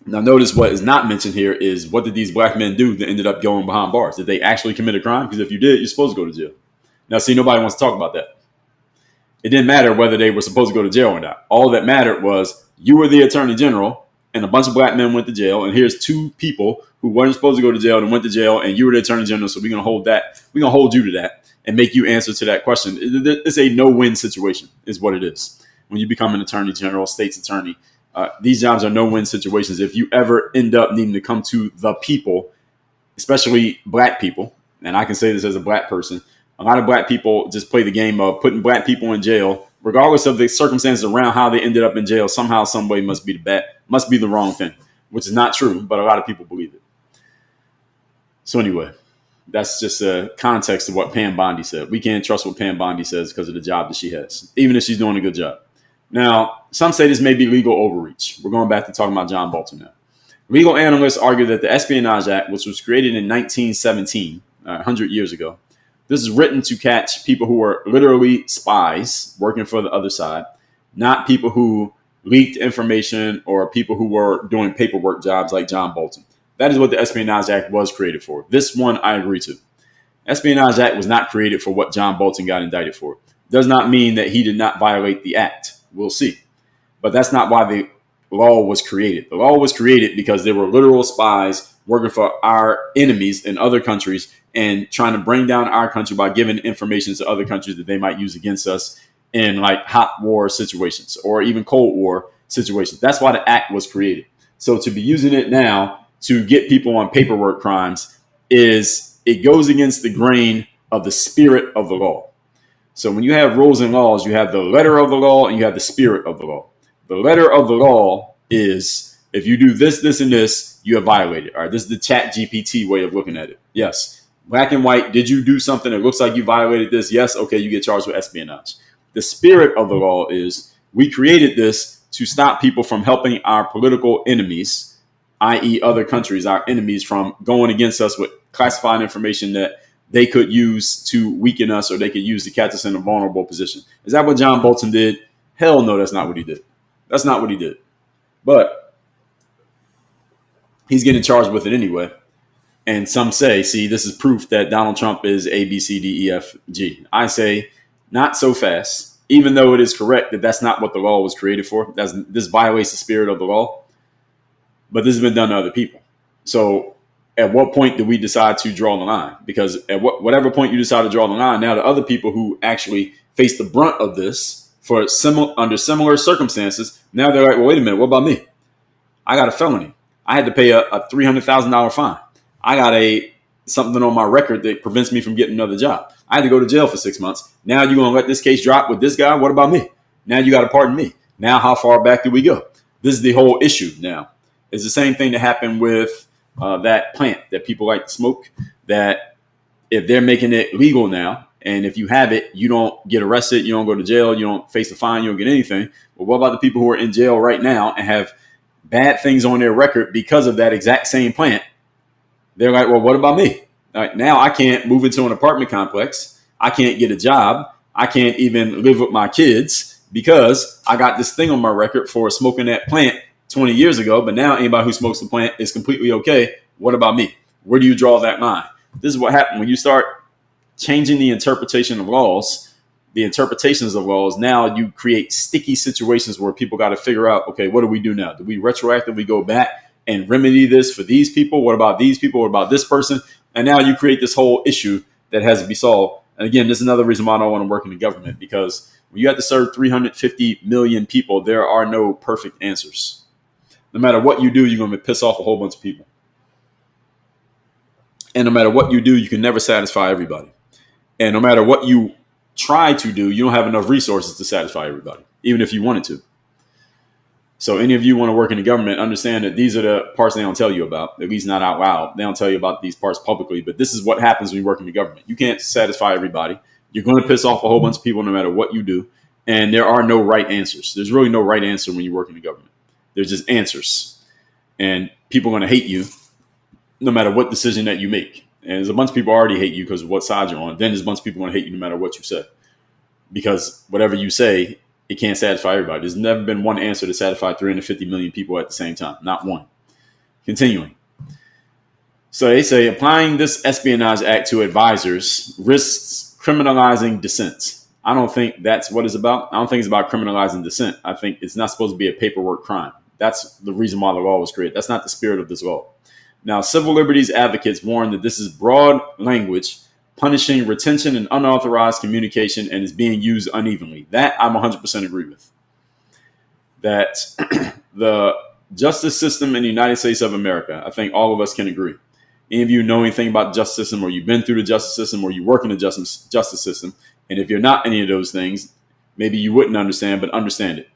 A: Now, notice what is not mentioned here is, what did these black men do that ended up going behind bars? Did they actually commit a crime? Because if you did, you're supposed to go to jail. Now, see, nobody wants to talk about that. It didn't matter whether they were supposed to go to jail or not. All that mattered was you were the attorney general and a bunch of black men went to jail. And here's two people who weren't supposed to go to jail and went to jail, and you were the attorney general. So we're going to hold that. We're going to hold you to that and make you answer to that question. It's a no-win situation is what it is. When you become an attorney general, state's attorney, these jobs are no-win situations. If you ever end up needing to come to the people, especially black people, and I can say this as a black person, a lot of black people just play the game of putting black people in jail, regardless of the circumstances around how they ended up in jail. Somehow, some way must be the wrong thing, which is not true, but a lot of people believe it. So anyway, that's just a context of what Pam Bondi said. We can't trust what Pam Bondi says because of the job that she has, even if she's doing a good job. Now, some say this may be legal overreach. We're going back to talking about John Bolton now. Legal analysts argue that the Espionage Act, which was created in 1917, 100 years ago, this is written to catch people who are literally spies working for the other side, not people who leaked information or people who were doing paperwork jobs like John Bolton. That is what the Espionage Act was created for. This one I agree to. Espionage Act was not created for what John Bolton got indicted for. Does not mean that he did not violate the act. We'll see. But that's not why the law was created. The law was created because there were literal spies working for our enemies in other countries and trying to bring down our country by giving information to other countries that they might use against us in like hot war situations or even Cold War situations. That's why the act was created. So to be using it now to get people on paperwork crimes it goes against the grain of the spirit of the law. So when you have rules and laws, you have the letter of the law and you have the spirit of the law. The letter of the law is if you do this, this, and this, you have violated. All right, this is the Chat GPT way of looking at it. Yes. Black and white. Did you do something that looks like you violated this? Yes. Okay. You get charged with espionage. The spirit of the law is we created this to stop people from helping our political enemies, i.e. other countries, our enemies, from going against us with classified information that they could use to weaken us or they could use to catch us in a vulnerable position. Is that what John Bolton did? Hell no, that's not what he did. That's not what he did. But he's getting charged with it anyway. And some say, see, this is proof that Donald Trump is A, B, C, D, E, F, G. I say, not so fast, even though it is correct that that's not what the law was created for. This violates the spirit of the law. But this has been done to other people. So At what point do we decide to draw the line? Because at whatever point you decide to draw the line, now the other people who actually face the brunt of this for under similar circumstances, now they're like, well, wait a minute, what about me? I got a felony. I had to pay a $300,000 fine. I got something on my record that prevents me from getting another job. I had to go to jail for 6 months. Now you're going to let this case drop with this guy? What about me? Now you got to pardon me. Now how far back do we go? This is the whole issue now. It's the same thing that happened with that plant that people like to smoke, that if they're making it legal now, and if you have it, you don't get arrested, you don't go to jail, you don't face a fine, you don't get anything. But what about the people who are in jail right now and have bad things on their record because of that exact same plant? They're like, well, what about me? Now I can't move into an apartment complex. I can't get a job. I can't even live with my kids because I got this thing on my record for smoking that plant 20 years ago. But now anybody who smokes the plant is completely okay. What about me? Where do you draw that line? This is what happens when you start changing the interpretation of laws, the interpretations of laws. Now you create sticky situations where people got to figure out, okay, what do we do now? Do we retroactively go back and remedy this for these people? What about these people? What about this person? And now you create this whole issue that has to be solved. And again, this is another reason why I don't want to work in the government, because when you have to serve 350 million people, there are no perfect answers. No matter what you do, you're going to piss off a whole bunch of people. And no matter what you do, you can never satisfy everybody. And no matter what you try to do, you don't have enough resources to satisfy everybody, even if you wanted to. So any of you want to work in the government, understand that these are the parts they don't tell you about, at least not out loud. They don't tell you about these parts publicly, but this is what happens when you work in the government. You can't satisfy everybody. You're going to piss off a whole bunch of people no matter what you do. And there are no right answers. There's really no right answer when you work in the government. There's just answers. And people are going to hate you no matter what decision that you make. And there's a bunch of people already hate you because of what side you're on. Then there's a bunch of people going to hate you no matter what you say. Because whatever you say, it can't satisfy everybody. There's never been one answer to satisfy 350 million people at the same time. Not one. Continuing. So they say applying this Espionage Act to advisors risks criminalizing dissent. I don't think that's what it's about. I don't think it's about criminalizing dissent. I think it's not supposed to be a paperwork crime. That's the reason why the law was created. That's not the spirit of this law. Now, civil liberties advocates warn that this is broad language punishing retention and unauthorized communication and is being used unevenly. That I'm 100% agree with. That the justice system in the United States of America, I think all of us can agree. Any of you know anything about the justice system, or you've been through the justice system, or you work in the justice system, and if you're not any of those things, maybe you wouldn't understand, but understand it.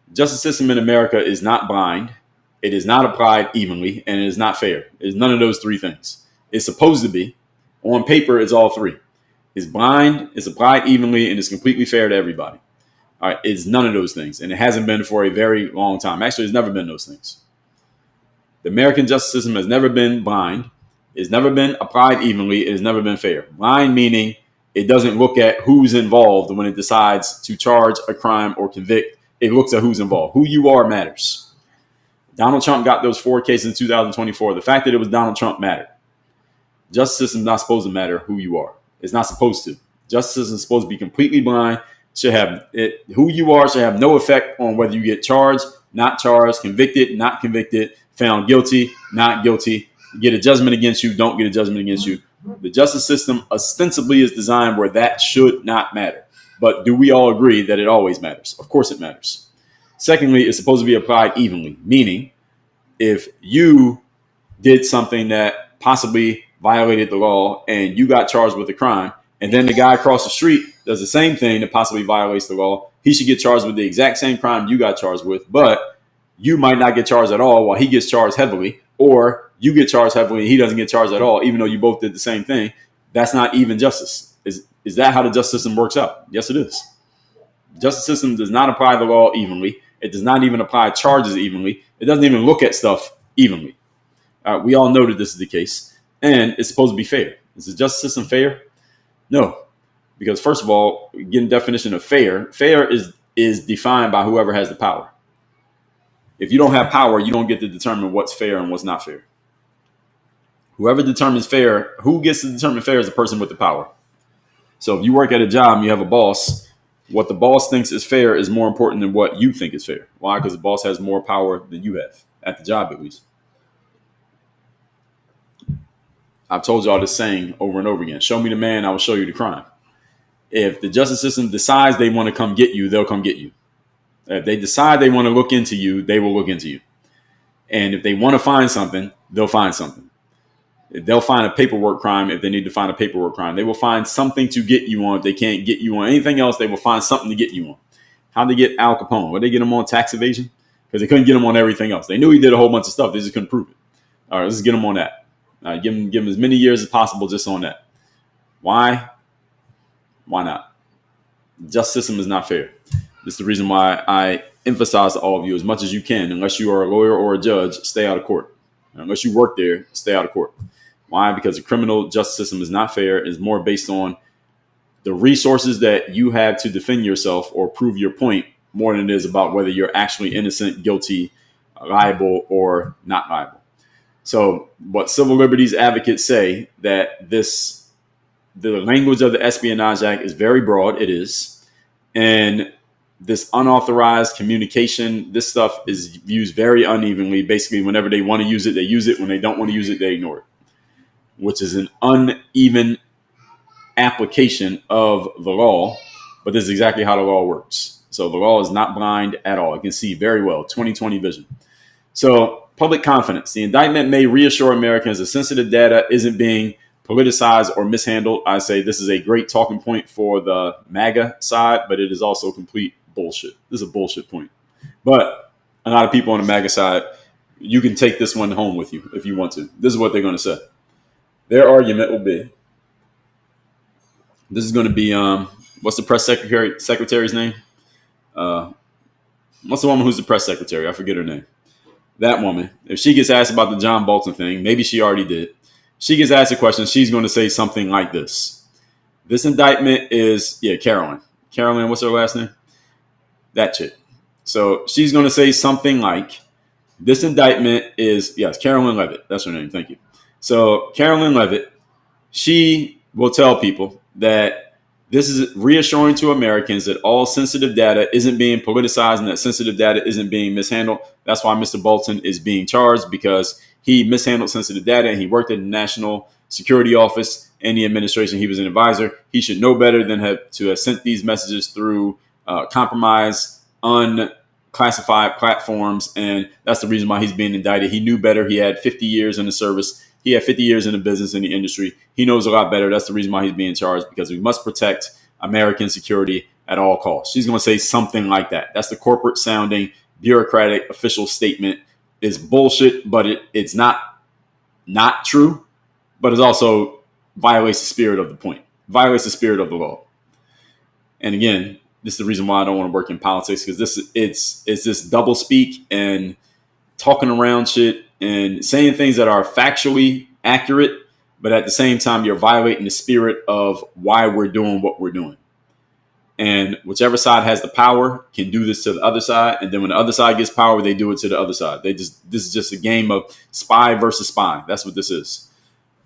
A: The justice system in America is not blind. It is not applied evenly, and it is not fair. It's none of those three things. It's supposed to be. On paper, it's all three. It's blind, it's applied evenly, and it's completely fair to everybody. All right, it's none of those things, and it hasn't been for a very long time. Actually, it's never been those things. The American justice system has never been blind. It's never been applied evenly. It has never been fair. Blind meaning it doesn't look at who's involved when it decides to charge a crime or convict. It looks at who's involved. Who you are matters. Donald Trump got those 4 cases in 2024. The fact that it was Donald Trump mattered. Justice system is not supposed to matter who you are. It's not supposed to. Justice system is supposed to be completely blind. Who you are should have no effect on whether you get charged, not charged, convicted, not convicted, found guilty, not guilty, get a judgment against you, don't get a judgment against you. The justice system ostensibly is designed where that should not matter. But do we all agree that it always matters? Of course it matters. Secondly, it's supposed to be applied evenly, meaning if you did something that possibly violated the law and you got charged with a crime, and then the guy across the street does the same thing that possibly violates the law, he should get charged with the exact same crime you got charged with, but you might not get charged at all while he gets charged heavily, or you get charged heavily and he doesn't get charged at all, even though you both did the same thing. That's not even justice. Is that how the justice system works out? Yes, it is. The justice system does not apply the law evenly. It does not even apply charges evenly. It doesn't even look at stuff evenly. We all know that this is the case. And it's supposed to be fair. Is the justice system fair? No. Because first of all, getting definition of fair is defined by whoever has the power. If you don't have power, you don't get to determine what's fair and what's not fair. Whoever determines fair, who gets to determine fair is the person with the power. So if you work at a job and you have a boss, what the boss thinks is fair is more important than what you think is fair. Why? Because the boss has more power than you have at the job, at least. I've told y'all this saying over and over again. Show me the man, I will show you the crime. If the justice system decides they want to come get you, they'll come get you. If they decide they want to look into you, they will look into you. And if they want to find something, they'll find something. They'll find a paperwork crime if they need to find a paperwork crime. They will find something to get you on. If they can't get you on anything else, they will find something to get you on. How'd they get Al Capone? Would they get him on tax evasion? Because they couldn't get him on everything else. They knew he did a whole bunch of stuff. They just couldn't prove it. All right, let's get him on that. Give him as many years as possible just on that. Why? Why not? The justice system is not fair. This is the reason why I emphasize to all of you as much as you can, unless you are a lawyer or a judge, stay out of court. Unless you work there, stay out of court. Why? Because the criminal justice system is not fair. It's more based on the resources that you have to defend yourself or prove your point more than it is about whether you're actually innocent, guilty, liable, or not liable. So what civil liberties advocates say that the language of the Espionage Act is very broad. It is. And this unauthorized communication, this stuff is used very unevenly. Basically, whenever they want to use it, they use it. When they don't want to use it, they ignore it, which is an uneven application of the law. But this is exactly how the law works. So the law is not blind at all. You can see very well, 20/20 vision. So public confidence. The indictment may reassure Americans that sensitive data isn't being politicized or mishandled. I say this is a great talking point for the MAGA side, but it is also complete bullshit. This is a bullshit point. But a lot of people on the MAGA side, you can take this one home with you if you want to. This is what they're going to say. Their argument will be, this is going to be, what's the press secretary's name? What's the woman who's the press secretary? I forget her name. That woman, if she gets asked about the John Bolton thing, maybe she already did. She gets asked a question, she's going to say something like this. This indictment is, Carolyn. Carolyn, what's her last name? That chick. So she's going to say something like, this indictment is, yes, Carolyn Levitt. That's her name. Thank you. So Carolyn Levitt, she will tell people that this is reassuring to Americans that all sensitive data isn't being politicized and that sensitive data isn't being mishandled. That's why Mr. Bolton is being charged, because he mishandled sensitive data and he worked at the National Security Office and the administration. He was an advisor. He should know better than to have sent these messages through compromised, unclassified platforms. And that's the reason why he's being indicted. He knew better. He had 50 years in the service. He had 50 years in the business, in the industry. He knows a lot better. That's the reason why he's being charged, because we must protect American security at all costs. She's going to say something like that. That's the corporate sounding, bureaucratic, official statement. It's bullshit, but it's not true, but it also violates the spirit of the point, violates the spirit of the law. And again, this is the reason why I don't want to work in politics, because it's this double speak and talking around shit and saying things that are factually accurate, but at the same time, you're violating the spirit of why we're doing what we're doing. And whichever side has the power can do this to the other side. And then when the other side gets power, they do it to the other side. This is just a game of spy versus spy. That's what this is.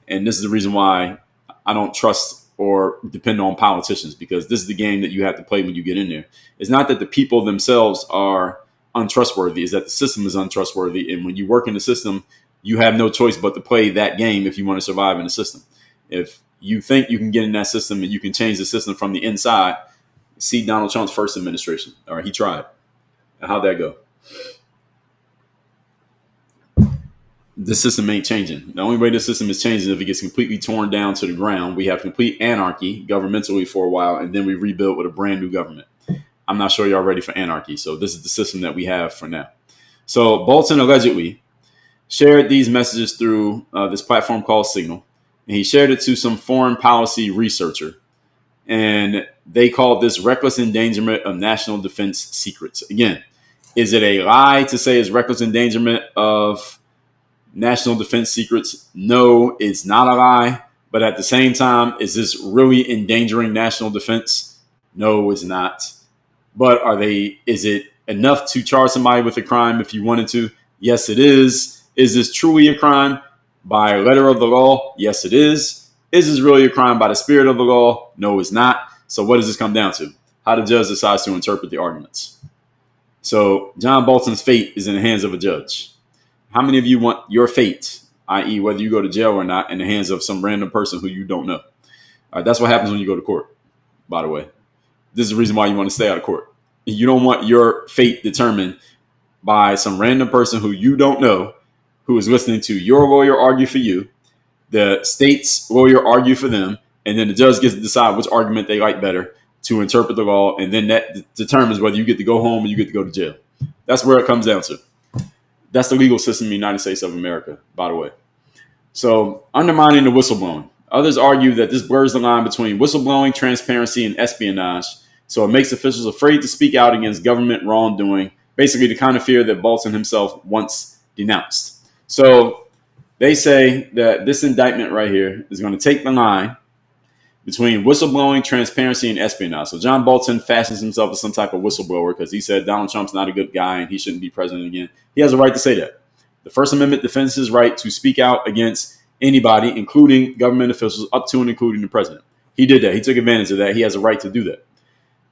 A: And this is the reason why I don't trust or depend on politicians, because this is the game that you have to play when you get in there. It's not that the people themselves are untrustworthy, it's that the system is untrustworthy. And when you work in the system, you have no choice but to play that game if you want to survive in the system. If you think you can get in that system and you can change the system from the inside, see Donald Trump's first administration. All right, he tried. How'd that go? The system ain't changing. The only way the system is changing is if it gets completely torn down to the ground. We have complete anarchy governmentally for a while, and then we rebuild with a brand new government. I'm not sure y'all ready for anarchy. So this is the system that we have for now. So Bolton allegedly shared these messages through this platform called Signal, and he shared it to some foreign policy researcher. And they called this reckless endangerment of national defense secrets. Again, is it a lie to say it's reckless endangerment of national defense secrets? No, it's not a lie. But at the same time, is this really endangering national defense? No, it's not. But is it enough to charge somebody with a crime if you wanted to? Yes, it is. Is this truly a crime by letter of the law? Yes, it is. Is this really a crime by the spirit of the law? No, it's not. So what does this come down to? How the judge decides to interpret the arguments. So John Bolton's fate is in the hands of a judge. How many of you want your fate i.e., whether you go to jail or not, in the hands of some random person who you don't know. That's what happens when you go to court, by the way. This is the reason why you want to stay out of court. You don't want your fate determined by some random person who you don't know, who is listening to your lawyer argue for you, the state's lawyer argue for them, and then the judge gets to decide which argument they like better to interpret the law, and then that determines whether you get to go home or you get to go to jail. That's where it comes down to. That's the legal system in the United States of America, by the way. So, undermining the whistleblowing. Others argue that this blurs the line between whistleblowing, transparency, and espionage, so it makes officials afraid to speak out against government wrongdoing, basically the kind of fear that Bolton himself once denounced. So they say that this indictment right here is going to take the line between whistleblowing, transparency, and espionage. So John Bolton fashions himself as some type of whistleblower because he said Donald Trump's not a good guy and he shouldn't be president again. He has a right to say that. The First Amendment defends his right to speak out against anybody, including government officials, up to and including the president. He did that. He took advantage of that. He has a right to do that.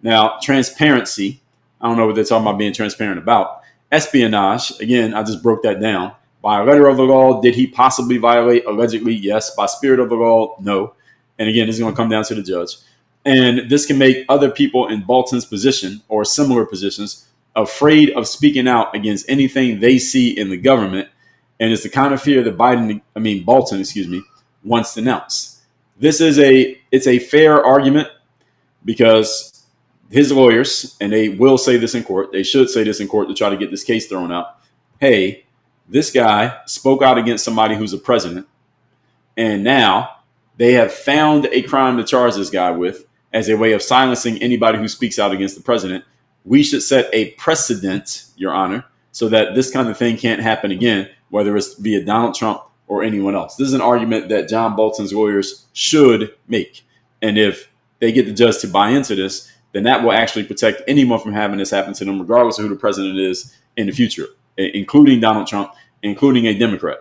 A: Now, transparency, I don't know what they're talking about being transparent about. Espionage, again, I just broke that down. By letter of the law, did he possibly violate? Allegedly, yes. By spirit of the law, no. And again, this is going to come down to the judge. And this can make other people in Bolton's position or similar positions afraid of speaking out against anything they see in the government. And it's the kind of fear that Bolton, once denounced. It's a fair argument because his lawyers, and they will say this in court, they should say this in court to try to get this case thrown out. Hey, this guy spoke out against somebody who's a president, and now they have found a crime to charge this guy with as a way of silencing anybody who speaks out against the president. We should set a precedent, Your Honor, so that this kind of thing can't happen again, whether it's via Donald Trump or anyone else. This is an argument that John Bolton's lawyers should make. And if they get the judge to buy into this, then that will actually protect anyone from having this happen to them, regardless of who the president is in the future, including Donald Trump, including a Democrat.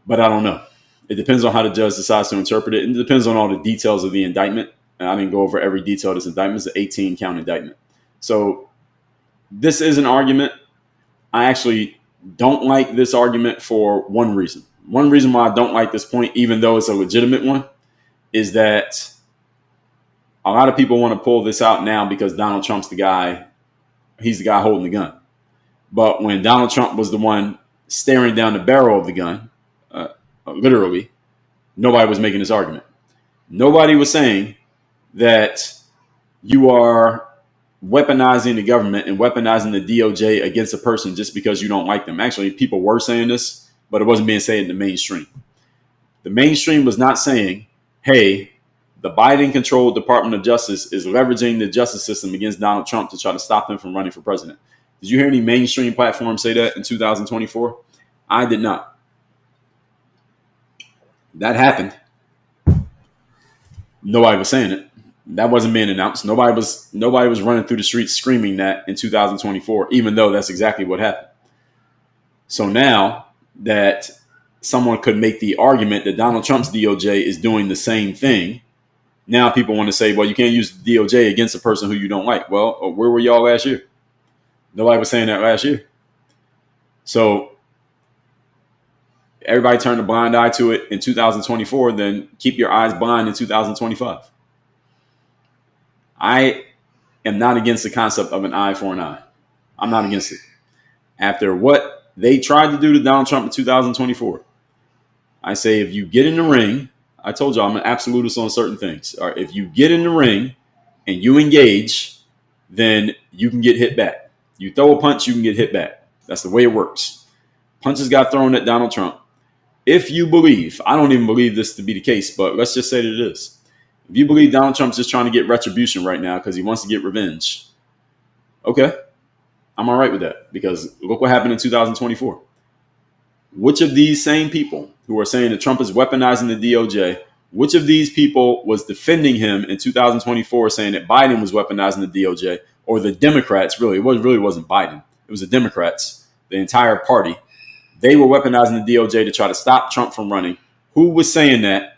A: But I don't know. It depends on how the judge decides to interpret it. And it depends on all the details of the indictment. And I didn't go over every detail of this indictment. It's an 18-count indictment. So this is an argument. I actually don't like this argument for one reason. One reason why I don't like this point, even though it's a legitimate one, is that a lot of people want to pull this out now because Donald Trump's the guy. He's the guy holding the gun. But when Donald Trump was the one staring down the barrel of the gun, literally, nobody was making this argument. Nobody was saying that you are weaponizing the government and weaponizing the DOJ against a person just because you don't like them. Actually, people were saying this, but it wasn't being said in the mainstream. The mainstream was not saying, hey, the Biden-controlled Department of Justice is leveraging the justice system against Donald Trump to try to stop him from running for president. Did you hear any mainstream platform say that in 2024? I did not. That happened. Nobody was saying it. That wasn't being announced. Nobody was running through the streets screaming that in 2024, even though that's exactly what happened. So now that someone could make the argument that Donald Trump's DOJ is doing the same thing, now people want to say, well, you can't use the DOJ against a person who you don't like. Well, where were y'all last year? Nobody was saying that last year. So everybody turned a blind eye to it in 2024, then keep your eyes blind in 2025. I am not against the concept of an eye for an eye. I'm not against it. After what they tried to do to Donald Trump in 2024, I say if you get in the ring, I told you I'm an absolutist on certain things. All right, if you get in the ring and you engage, then you can get hit back. You throw a punch, you can get hit back. That's the way it works. Punches got thrown at Donald Trump. If you believe, I don't even believe this to be the case, but let's just say that it is. If you believe Donald Trump's just trying to get retribution right now because he wants to get revenge, okay, I'm all right with that because look what happened in 2024. Which of these same people who are saying that Trump is weaponizing the DOJ, which of these people was defending him in 2024 saying that Biden was weaponizing the DOJ, or the Democrats, really, it really wasn't Biden. It was the Democrats, the entire party. They were weaponizing the DOJ to try to stop Trump from running. Who was saying that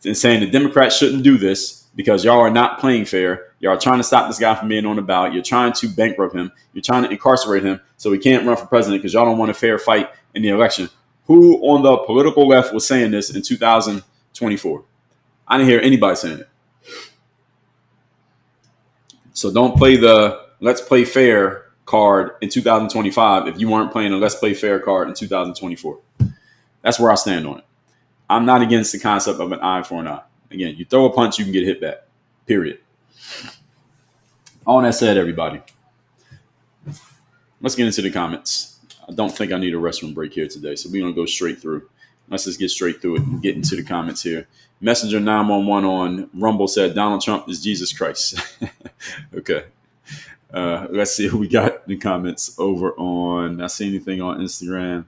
A: and saying the Democrats shouldn't do this because y'all are not playing fair. Y'all are trying to stop this guy from being on the ballot. You're trying to bankrupt him. You're trying to incarcerate him so he can't run for president because y'all don't want a fair fight in the election. Who on the political left was saying this in 2024? I didn't hear anybody saying it. So don't play the let's play fair card in 2025 if you weren't playing a let's play fair card in 2024. That's where I stand on it. I'm not against the concept of an eye for an eye. Again, you throw a punch, you can get hit back. Period. All that said, everybody, let's get into the comments. I don't think I need a restroom break here today, so we're going to go straight through. Let's just get straight through it and get into the comments here. Messenger 911 on Rumble said Donald Trump is Jesus Christ. Okay. Let's see who we got in the comments over on. I see anything on Instagram.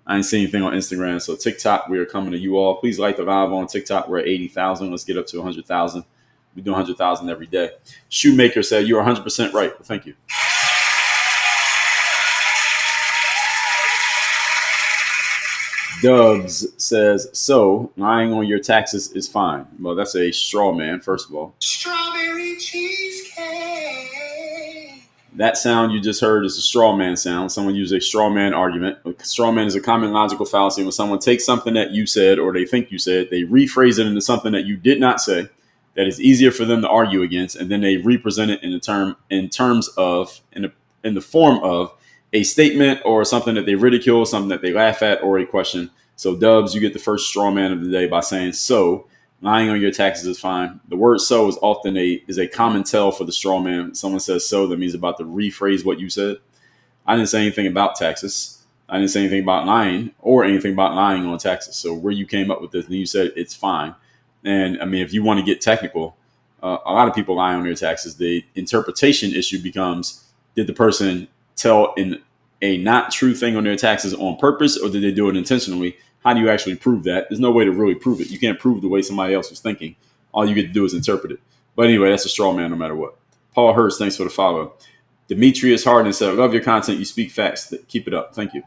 A: I ain't seen anything on Instagram. So TikTok, we are coming to you all. Please like the live on TikTok. We're at 80,000. Let's get up to 100,000. We do 100,000 every day. Shoemaker said you're 100% right. Well, thank you. Dubs says, so lying on your taxes is fine. Well, that's a straw man, first of all. Strawberry cheesecake. That sound you just heard is a straw man sound. Someone used a straw man argument. A straw man is a common logical fallacy when someone takes something that you said or they think you said, they rephrase it into something that you did not say that is easier for them to argue against, and then they represent it in the form of a statement or something that they ridicule, something that they laugh at, or a question. So Dubs, you get the first straw man of the day by saying, so lying on your taxes is fine. The word so is often a common tell for the straw man. Someone says so, that means about to rephrase what you said. I didn't say anything about taxes. I didn't say anything about lying or anything about lying on taxes. So where you came up with this, and you said it's fine. And I mean, if you want to get technical, a lot of people lie on their taxes. The interpretation issue becomes, did the person tell a not true thing on their taxes on purpose, or did they do it intentionally? How do you actually prove that? There's no way to really prove it. You can't prove the way somebody else was thinking. All you get to do is interpret it. But anyway, that's a straw man no matter what. Paul Hurst, thanks for the follow. Demetrius Harden said, I love your content. You speak facts. Keep it up. Thank you.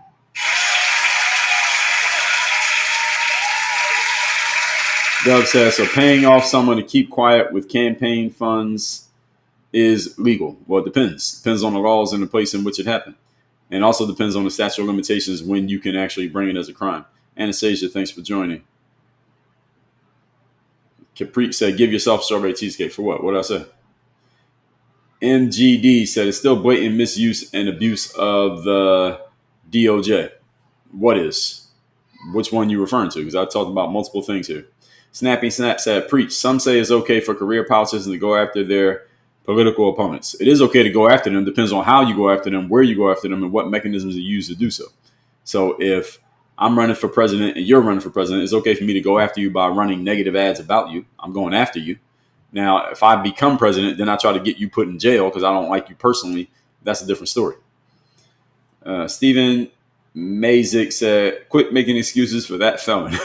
A: Doug says, so paying off someone to keep quiet with campaign funds is legal. Well, it depends. Depends on the laws and the place in which it happened. And also depends on the statute of limitations when you can actually bring it as a crime. Anastasia, thanks for joining. Capri said, give yourself strawberry cheesecake. For what? What did I say? MGD said, it's still blatant misuse and abuse of the DOJ. What is? Which one you referring to? Because I talked about multiple things here. Snappy Snap said, preach. Some say it's okay for career politicians to go after their political opponents. It is okay to go after them. Depends on how you go after them, where you go after them, and what mechanisms you use to do so. So if I'm running for president and you're running for president, it's okay for me to go after you by running negative ads about you. I'm going after you. Now, if I become president, then I try to get you put in jail because I don't like you personally. That's a different story. Stephen Mazik said, quit making excuses for that felon.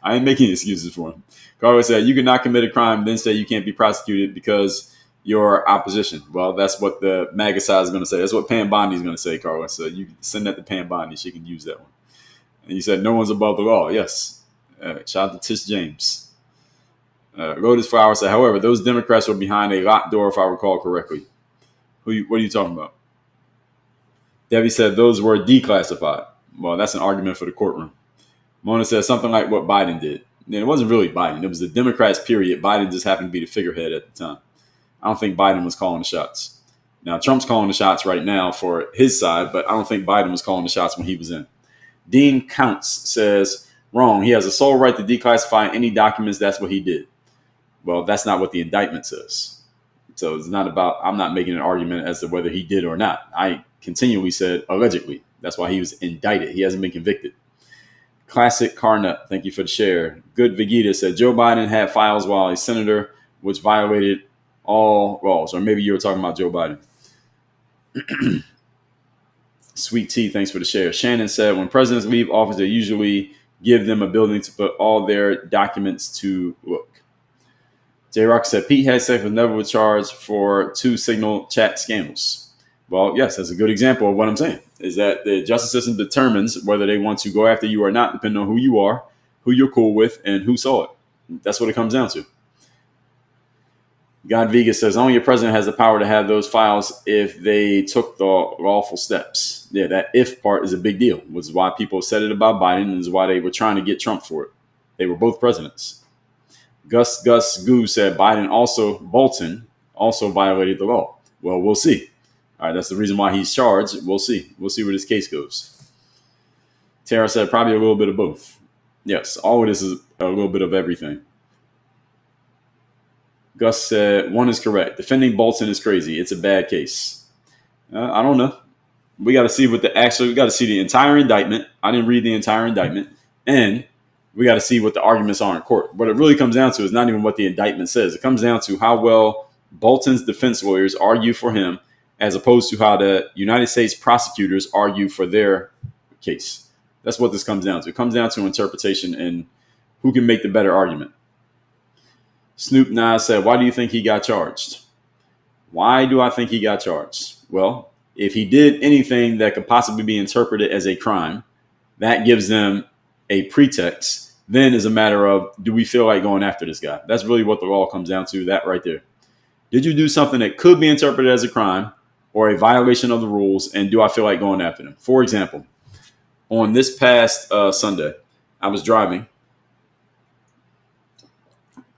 A: I ain't making excuses for him. Carlos said, you cannot commit a crime, then say you can't be prosecuted because you're opposition. Well, that's what the MAGA side is going to say. That's what Pam Bondi is going to say, Carlos. So you send that to Pam Bondi. She can use that one. And he said, no one's above the law. Yes. Shout out to Tish James. Lotus Flower said, however, those Democrats were behind a locked door, if I recall correctly. What are you talking about? Debbie said those were declassified. Well, that's an argument for the courtroom. Mona said something like what Biden did. And it wasn't really Biden. It was the Democrats, period. Biden just happened to be the figurehead at the time. I don't think Biden was calling the shots. Now, Trump's calling the shots right now for his side, but I don't think Biden was calling the shots when he was in. Dean Counts says, wrong. He has a sole right to declassify any documents. That's what he did. Well, that's not what the indictment says. So it's not about, I'm not making an argument as to whether he did or not. I continually said allegedly. That's why he was indicted. He hasn't been convicted. Classic Carnut, thank you for the share. Good Vegeta said Joe Biden had files while a senator, which violated all laws. Or maybe you were talking about Joe Biden. Sweet Tea, thanks for the share. Shannon said when presidents leave office, they usually give them a building to put all their documents to look. J-Rock said Pete Hegseth was never charged for 2 Signal chat scandals. Well, yes, that's a good example of what I'm saying, is that the justice system determines whether they want to go after you or not, depending on who you are, who you're cool with, and who saw it. That's what it comes down to. God Vega says only a president has the power to have those files if they took the lawful steps. Yeah, that if part is a big deal, which is why people said it about Biden, and is why they were trying to get Trump for it. They were both presidents. Gus Goo said Bolton also violated the law. Well, we'll see. All right, that's the reason why he's charged. We'll see. We'll see where this case goes. Tara said probably a little bit of both. Yes, all of this is a little bit of everything. Gus said one is correct. Defending Bolton is crazy. It's a bad case. I don't know. We got to see we got to see the entire indictment. I didn't read the entire indictment. And we got to see what the arguments are in court. What it really comes down to is not even what the indictment says. It comes down to how well Bolton's defense lawyers argue for him, as opposed to how the United States prosecutors argue for their case. That's what this comes down to. It comes down to interpretation and who can make the better argument. Snoop Nas said, why do you think he got charged? Why do I think he got charged? Well, if he did anything that could possibly be interpreted as a crime, that gives them a pretext. Then is a matter of, do we feel like going after this guy? That's really what the law comes down to, that right there. Did you do something that could be interpreted as a crime or a violation of the rules, and do I feel like going after them? For example, on this past Sunday, I was driving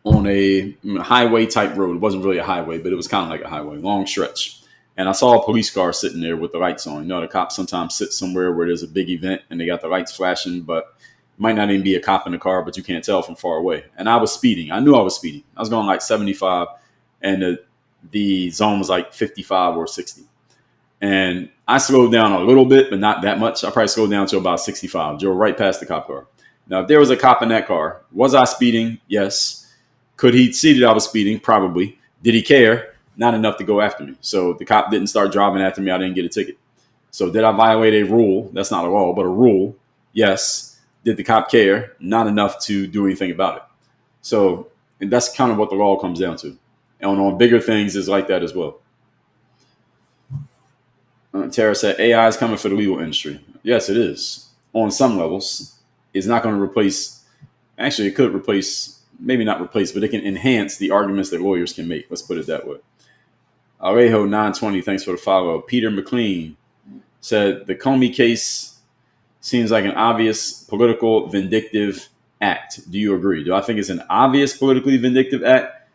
A: on a highway type road. It wasn't really a highway, but it was kind of like a highway, long stretch. And I saw a police car sitting there with the lights on. You know, the cops sometimes sit somewhere where there's a big event and they got the lights flashing, but it might not even be a cop in the car, but you can't tell from far away. And I was speeding. I knew I was speeding. I was going like 75, and the zone was like 55 or 60. And I slowed down a little bit, but not that much. I probably slowed down to about 65. Drove right past the cop car. Now, if there was a cop in that car, was I speeding? Yes. Could he see that I was speeding? Probably. Did he care? Not enough to go after me. So the cop didn't start driving after me. I didn't get a ticket. So did I violate a rule? That's not a law, but a rule. Yes. Did the cop care? Not enough to do anything about it. So and that's kind of what the law comes down to. And on bigger things is like that as well. Tara said, AI is coming for the legal industry. Yes, it is. On some levels. It's not going to replace, actually it could replace, maybe not replace, but it can enhance the arguments that lawyers can make. Let's put it that way. Alejo 920, thanks for the follow. Peter McLean said, the Comey case seems like an obvious political vindictive act. Do you agree? Do I think it's an obvious politically vindictive act?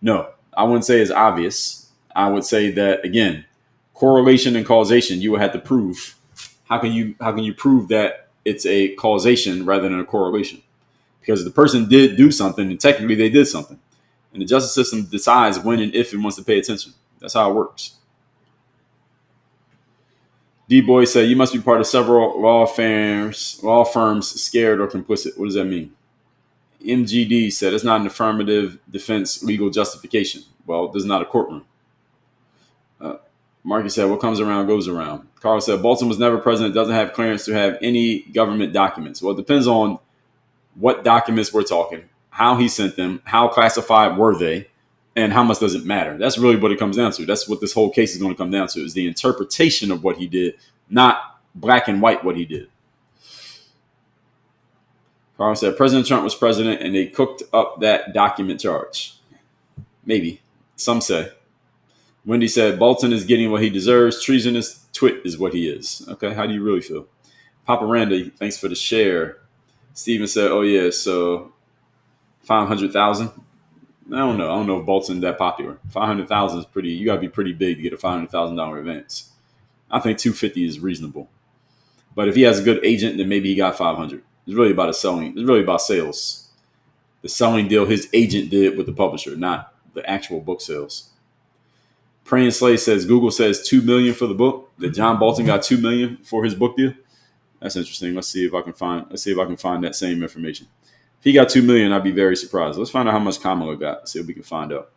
A: No, I wouldn't say it's obvious. I would say that, again, correlation and causation, you would have to prove. How can you prove that it's a causation rather than a correlation? Because the person did do something, and technically they did something. And the justice system decides when and if it wants to pay attention. That's how it works. D-Boy said, you must be part of several law firms scared or complicit. What does that mean? MGD said, it's not an affirmative defense legal justification. Well, this is not a courtroom. Marky said, what comes around goes around. Carl said, Bolton was never president, doesn't have clearance to have any government documents. Well, it depends on what documents we're talking, how he sent them, how classified were they, and how much does it matter? That's really what it comes down to. That's what this whole case is going to come down to, is the interpretation of what he did, not black and white what he did. Carl said, President Trump was president and they cooked up that document charge. Maybe. Some say. Wendy said, Bolton is getting what he deserves. Treasonous twit is what he is. Okay, how do you really feel? Papa Randy, thanks for the share. Steven said, oh, yeah, so 500,000? I don't know. I don't know if Bolton's that popular. 500,000 is pretty, you got to be pretty big to get a $500,000 advance. I think 250 is reasonable. But if he has a good agent, then maybe he got 500. It's really about selling. It's really about sales. The selling deal his agent did with the publisher, not the actual book sales. Praying Slay says Google says $2 million for the book. That John Bolton got $2 million for his book deal. That's interesting. Let's see if I can find that same information. If he got $2 million, I'd be very surprised. Let's find out how much Kamala got. Let's see if we can find out.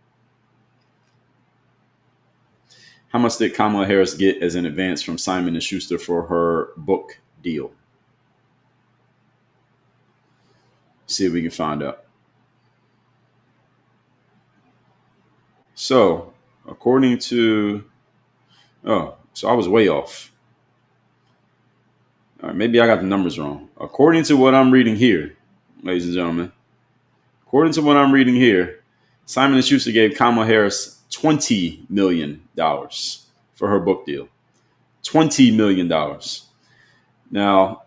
A: How much did Kamala Harris get as an advance from Simon & Schuster for her book deal? See if we can find out. So, according to... so I was way off. All right, maybe I got the numbers wrong. According to what I'm reading here, ladies and gentlemen, according to what I'm reading here, Simon & Schuster gave Kamala Harris $20 million for her book deal. $20 million. Now,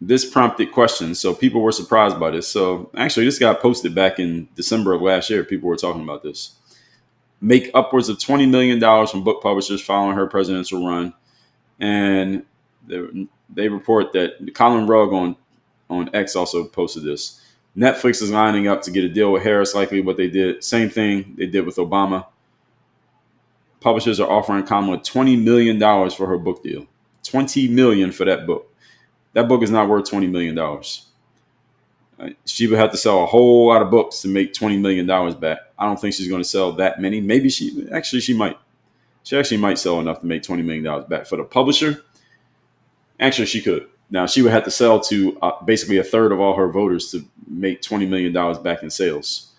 A: this prompted questions. So people were surprised by this. So actually, this got posted back in December of last year. People were talking about this. Make upwards of $20 million from book publishers following her presidential run. And they report that Colin Rugg on X also posted this. Netflix is lining up to get a deal with Harris, likely what they did. Same thing they did with Obama. Publishers are offering Kamala $20 million for her book deal. $20 million for that book. That book is not worth $20 million. She would have to sell a whole lot of books to make $20 million back. I don't think she's going to sell that many. Maybe she might. She actually might sell enough to make $20 million back. For the publisher, actually she could. Now, she would have to sell to basically a third of all her voters to make $20 million back in sales.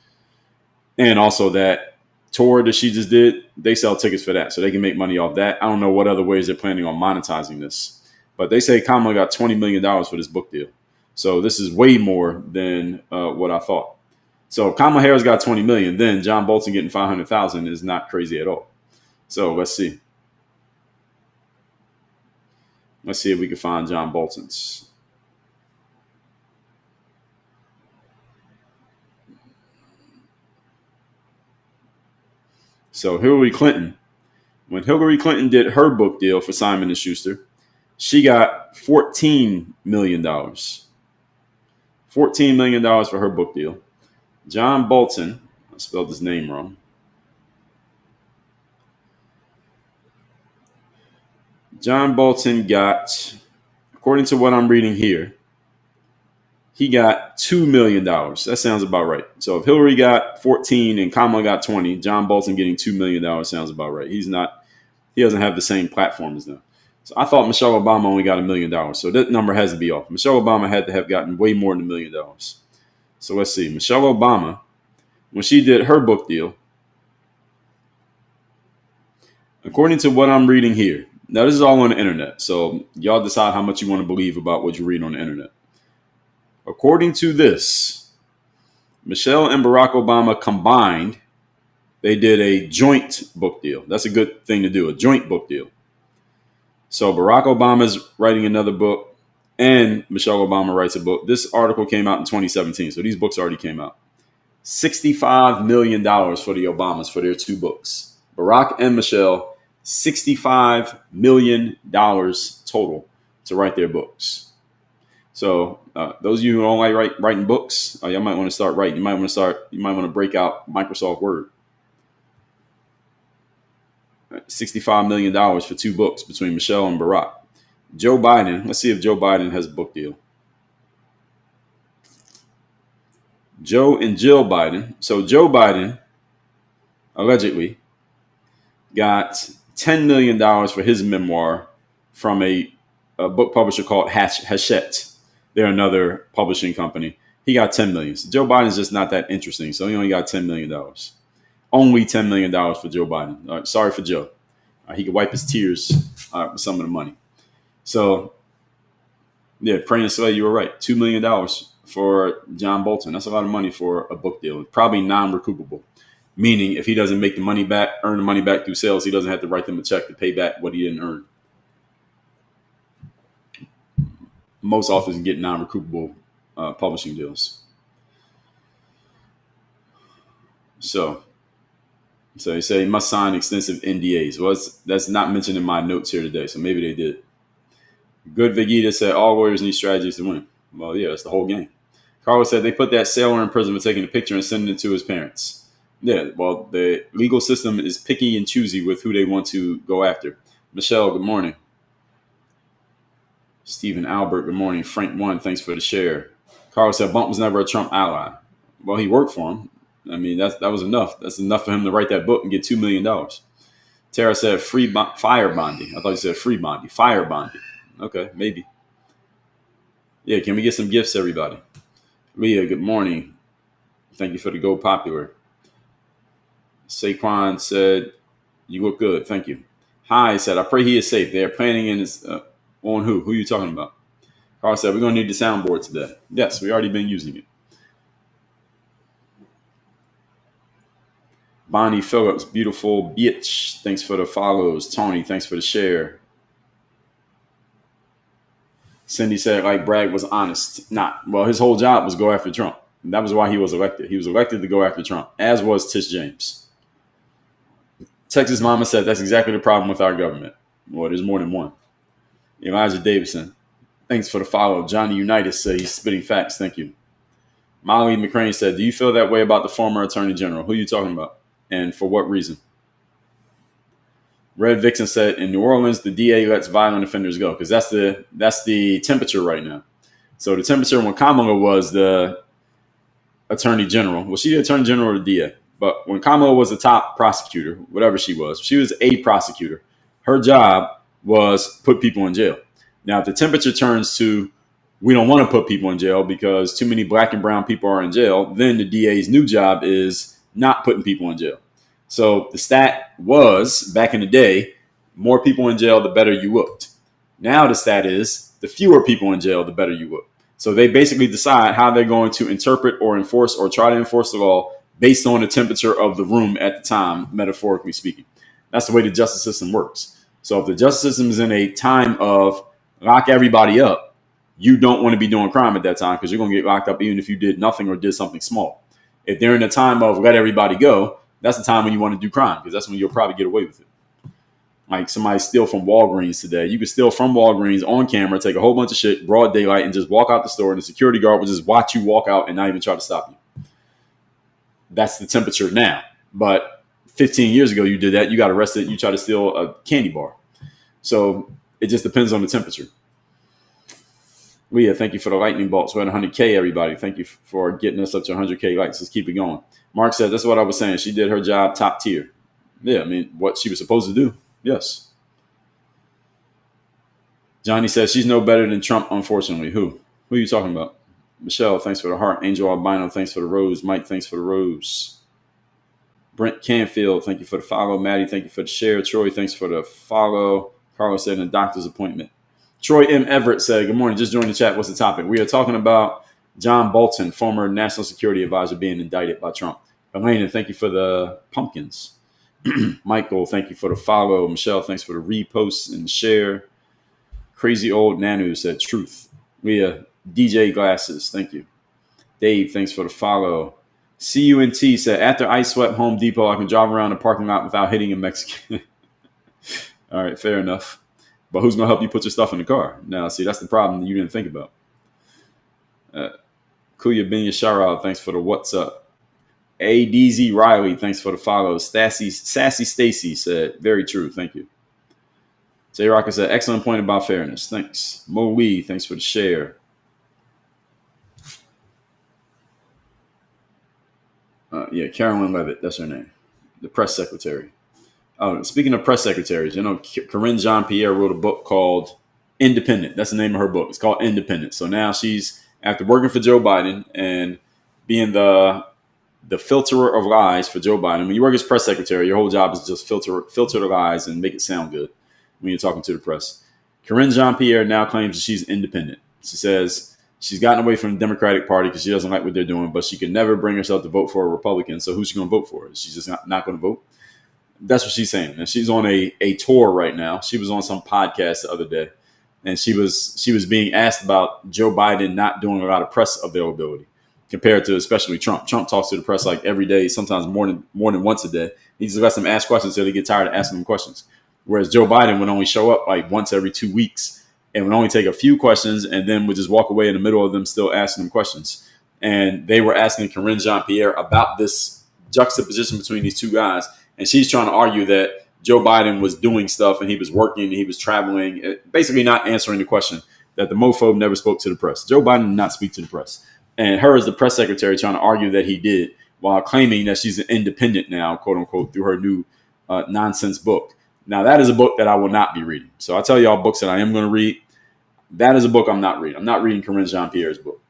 A: And also that tour that she just did, they sell tickets for that. So they can make money off that. I don't know what other ways they're planning on monetizing this. But they say Kamala got $20 million for this book deal. So this is way more than what I thought. So if Kamala Harris got $20 million, then John Bolton getting $500,000 is not crazy at all. So let's see. Let's see if we can find John Bolton's. So Hillary Clinton, when Hillary Clinton did her book deal for Simon & Schuster, she got $14 million. $14 million for her book deal. John Bolton, I spelled his name wrong. John Bolton got, according to what I'm reading here, he got $2 million. That sounds about right. So if Hillary got 14 and Kamala got 20, John Bolton getting $2 million sounds about right. He doesn't have the same platform as them. So I thought Michelle Obama only got $1 million. So that number has to be off. Michelle Obama had to have gotten way more than $1 million. So let's see. Michelle Obama, when she did her book deal, according to what I'm reading here, now this is all on the internet. So y'all decide how much you want to believe about what you read on the internet. According to this, Michelle and Barack Obama combined, they did a joint book deal. That's a good thing to do, a joint book deal. So Barack Obama's writing another book and Michelle Obama writes a book. This article came out in 2017, so these books already came out. $65 million for the Obamas for their two books. Barack and Michelle, $65 million total to write their books. So those of you who don't like writing books, y'all might want to start writing. You might want to break out Microsoft Word. $65 million for two books between Michelle and Barack. Joe Biden, let's see if Joe Biden has a book deal. Joe and Jill Biden. So Joe Biden allegedly got $10 million for his memoir from a book publisher called Hachette. They're another publishing company. He got $10 million. So Joe Biden's just not that interesting. So he only got $10 million. Only $10 million for Joe Biden. Sorry for Joe. He could wipe his tears with some of the money. So, yeah, Pray and Slay, you were right. $2 million for John Bolton. That's a lot of money for a book deal. Probably non-recoupable. Meaning, if he doesn't make the money back, earn the money back through sales, he doesn't have to write them a check to pay back what he didn't earn. Most authors get non-recoupable publishing deals. So they say he must sign extensive NDAs. Well, that's not mentioned in my notes here today, so maybe they did. Good Vegeta said all lawyers need strategies to win. Well, yeah, that's the whole game. Carlos said they put that sailor in prison for taking a picture and sending it to his parents. Yeah, well, the legal system is picky and choosy with who they want to go after. Michelle, good morning. Stephen Albert, good morning. Frank One, thanks for the share. Carlos said Bump was never a Trump ally. Well, he worked for him. I mean, that was enough. That's enough for him to write that book and get $2 million. Tara said fire bonding. I thought you said free bonding. Fire bonding. Okay, maybe. Yeah, can we get some gifts, everybody? Leah, good morning. Thank you for the Go Popular. Saquon said, you look good. Thank you. Hi said, I pray he is safe. They're planning in his, on who? Who are you talking about? Carl said, we're going to need the soundboard today. Yes, we already been using it. Bonnie Phillips, beautiful bitch. Thanks for the follows. Tony, thanks for the share. Cindy said, like Bragg was honest. Well, his whole job was go after Trump. That was why he was elected. He was elected to go after Trump, as was Tish James. Texas Mama said, that's exactly the problem with our government. Well, there's more than one. Elijah Davidson, thanks for the follow. Johnny Unitas said he's spitting facts. Thank you. Molly McCrane said, do you feel that way about the former attorney general? Who are you talking about? And for what reason? Red Vixen said, in New Orleans, the DA lets violent offenders go because that's the temperature right now. So the temperature when Kamala was the attorney general, was she the attorney general or the DA? But when Kamala was the top prosecutor, whatever she was a prosecutor. Her job was put people in jail. Now, if the temperature turns to we don't want to put people in jail because too many black and brown people are in jail, then the DA's new job is not putting people in jail. So the stat was, back in the day, more people in jail, the better you looked. Now the stat is, the fewer people in jail, the better you look. So they basically decide how they're going to interpret or enforce or try to enforce the law based on the temperature of the room at the time, metaphorically speaking. That's the way the justice system works. So if the justice system is in a time of lock everybody up, you don't want to be doing crime at that time because you're going to get locked up even if you did nothing or did something small. If they're in a time of let everybody go, that's the time when you want to do crime because that's when you'll probably get away with it. Like somebody steal from Walgreens today. You could steal from Walgreens on camera, take a whole bunch of shit, broad daylight, and just walk out the store, and the security guard will just watch you walk out and not even try to stop you. That's the temperature now. But 15 years ago, you did that. You got arrested. You tried to steal a candy bar. So it just depends on the temperature. Leah, thank you for the lightning bolts. We're at 100K, everybody. Thank you for getting us up to 100K likes. Let's keep it going. Mark said, that's what I was saying. She did her job top tier. Yeah, I mean, what she was supposed to do. Yes. Johnny says she's no better than Trump, unfortunately. Who are you talking about? Michelle, thanks for the heart. Angel Albino, thanks for the rose. Mike, thanks for the rose. Brent Canfield, thank you for the follow. Maddie, thank you for the share. Troy, thanks for the follow. Carlos said, a doctor's appointment. Troy M. Everett said, good morning. Just joined the chat. What's the topic? We are talking about John Bolton, former national security advisor, being indicted by Trump. Elena, thank you for the pumpkins. Michael, thank you for the follow. Michelle, thanks for the repost and share. Crazy old Nanu said truth. Leah, DJ Glasses, thank you. Dave, thanks for the follow. CUNT said, after I swept Home Depot, I can drive around the parking lot without hitting a Mexican. All right, fair enough. But who's going to help you put your stuff in the car? Now, see, that's the problem that you didn't think about. Kuya Binya Sharad, thanks for the what's up. ADZ Riley, thanks for the follow. Sassy Stacy said, very true. Thank you. J Rocker said, excellent point about fairness. Thanks. Mo Wee, thanks for the share. Carolyn Levitt, that's her name. The press secretary. Oh, speaking of press secretaries, Corinne Jean-Pierre wrote a book called Independent. That's the name of her book. It's called Independent. So now she's, after working for Joe Biden and being the filterer of lies for Joe Biden. When you work as press secretary, your whole job is just filter the lies and make it sound good when you're talking to the press. Corinne Jean-Pierre now claims that she's independent. She says she's gotten away from the Democratic Party because she doesn't like what they're doing, but she can never bring herself to vote for a Republican. So who's she going to vote for? She's just not going to vote. That's what she's saying. And she's on a tour right now. She was on some podcast the other day, and she was being asked about Joe Biden not doing a lot of press availability compared to especially Trump. Trump talks to the press like every day, sometimes more than once a day. He just lets them ask questions until they get tired of asking them questions. Whereas Joe Biden would only show up like once every 2 weeks and would only take a few questions and then would just walk away in the middle of them still asking them questions. And they were asking Corinne Jean-Pierre about this juxtaposition between these two guys. And she's trying to argue that Joe Biden was doing stuff and he was working, he was traveling, basically not answering the question that the mofo never spoke to the press. Joe Biden did not speak to the press. And her as the press secretary trying to argue that he did while claiming that she's an independent now, quote unquote, through her new nonsense book. Now, that is a book that I will not be reading. So I tell y'all books that I am going to read. That is a book I'm not reading. I'm not reading Corinne Jean-Pierre's book.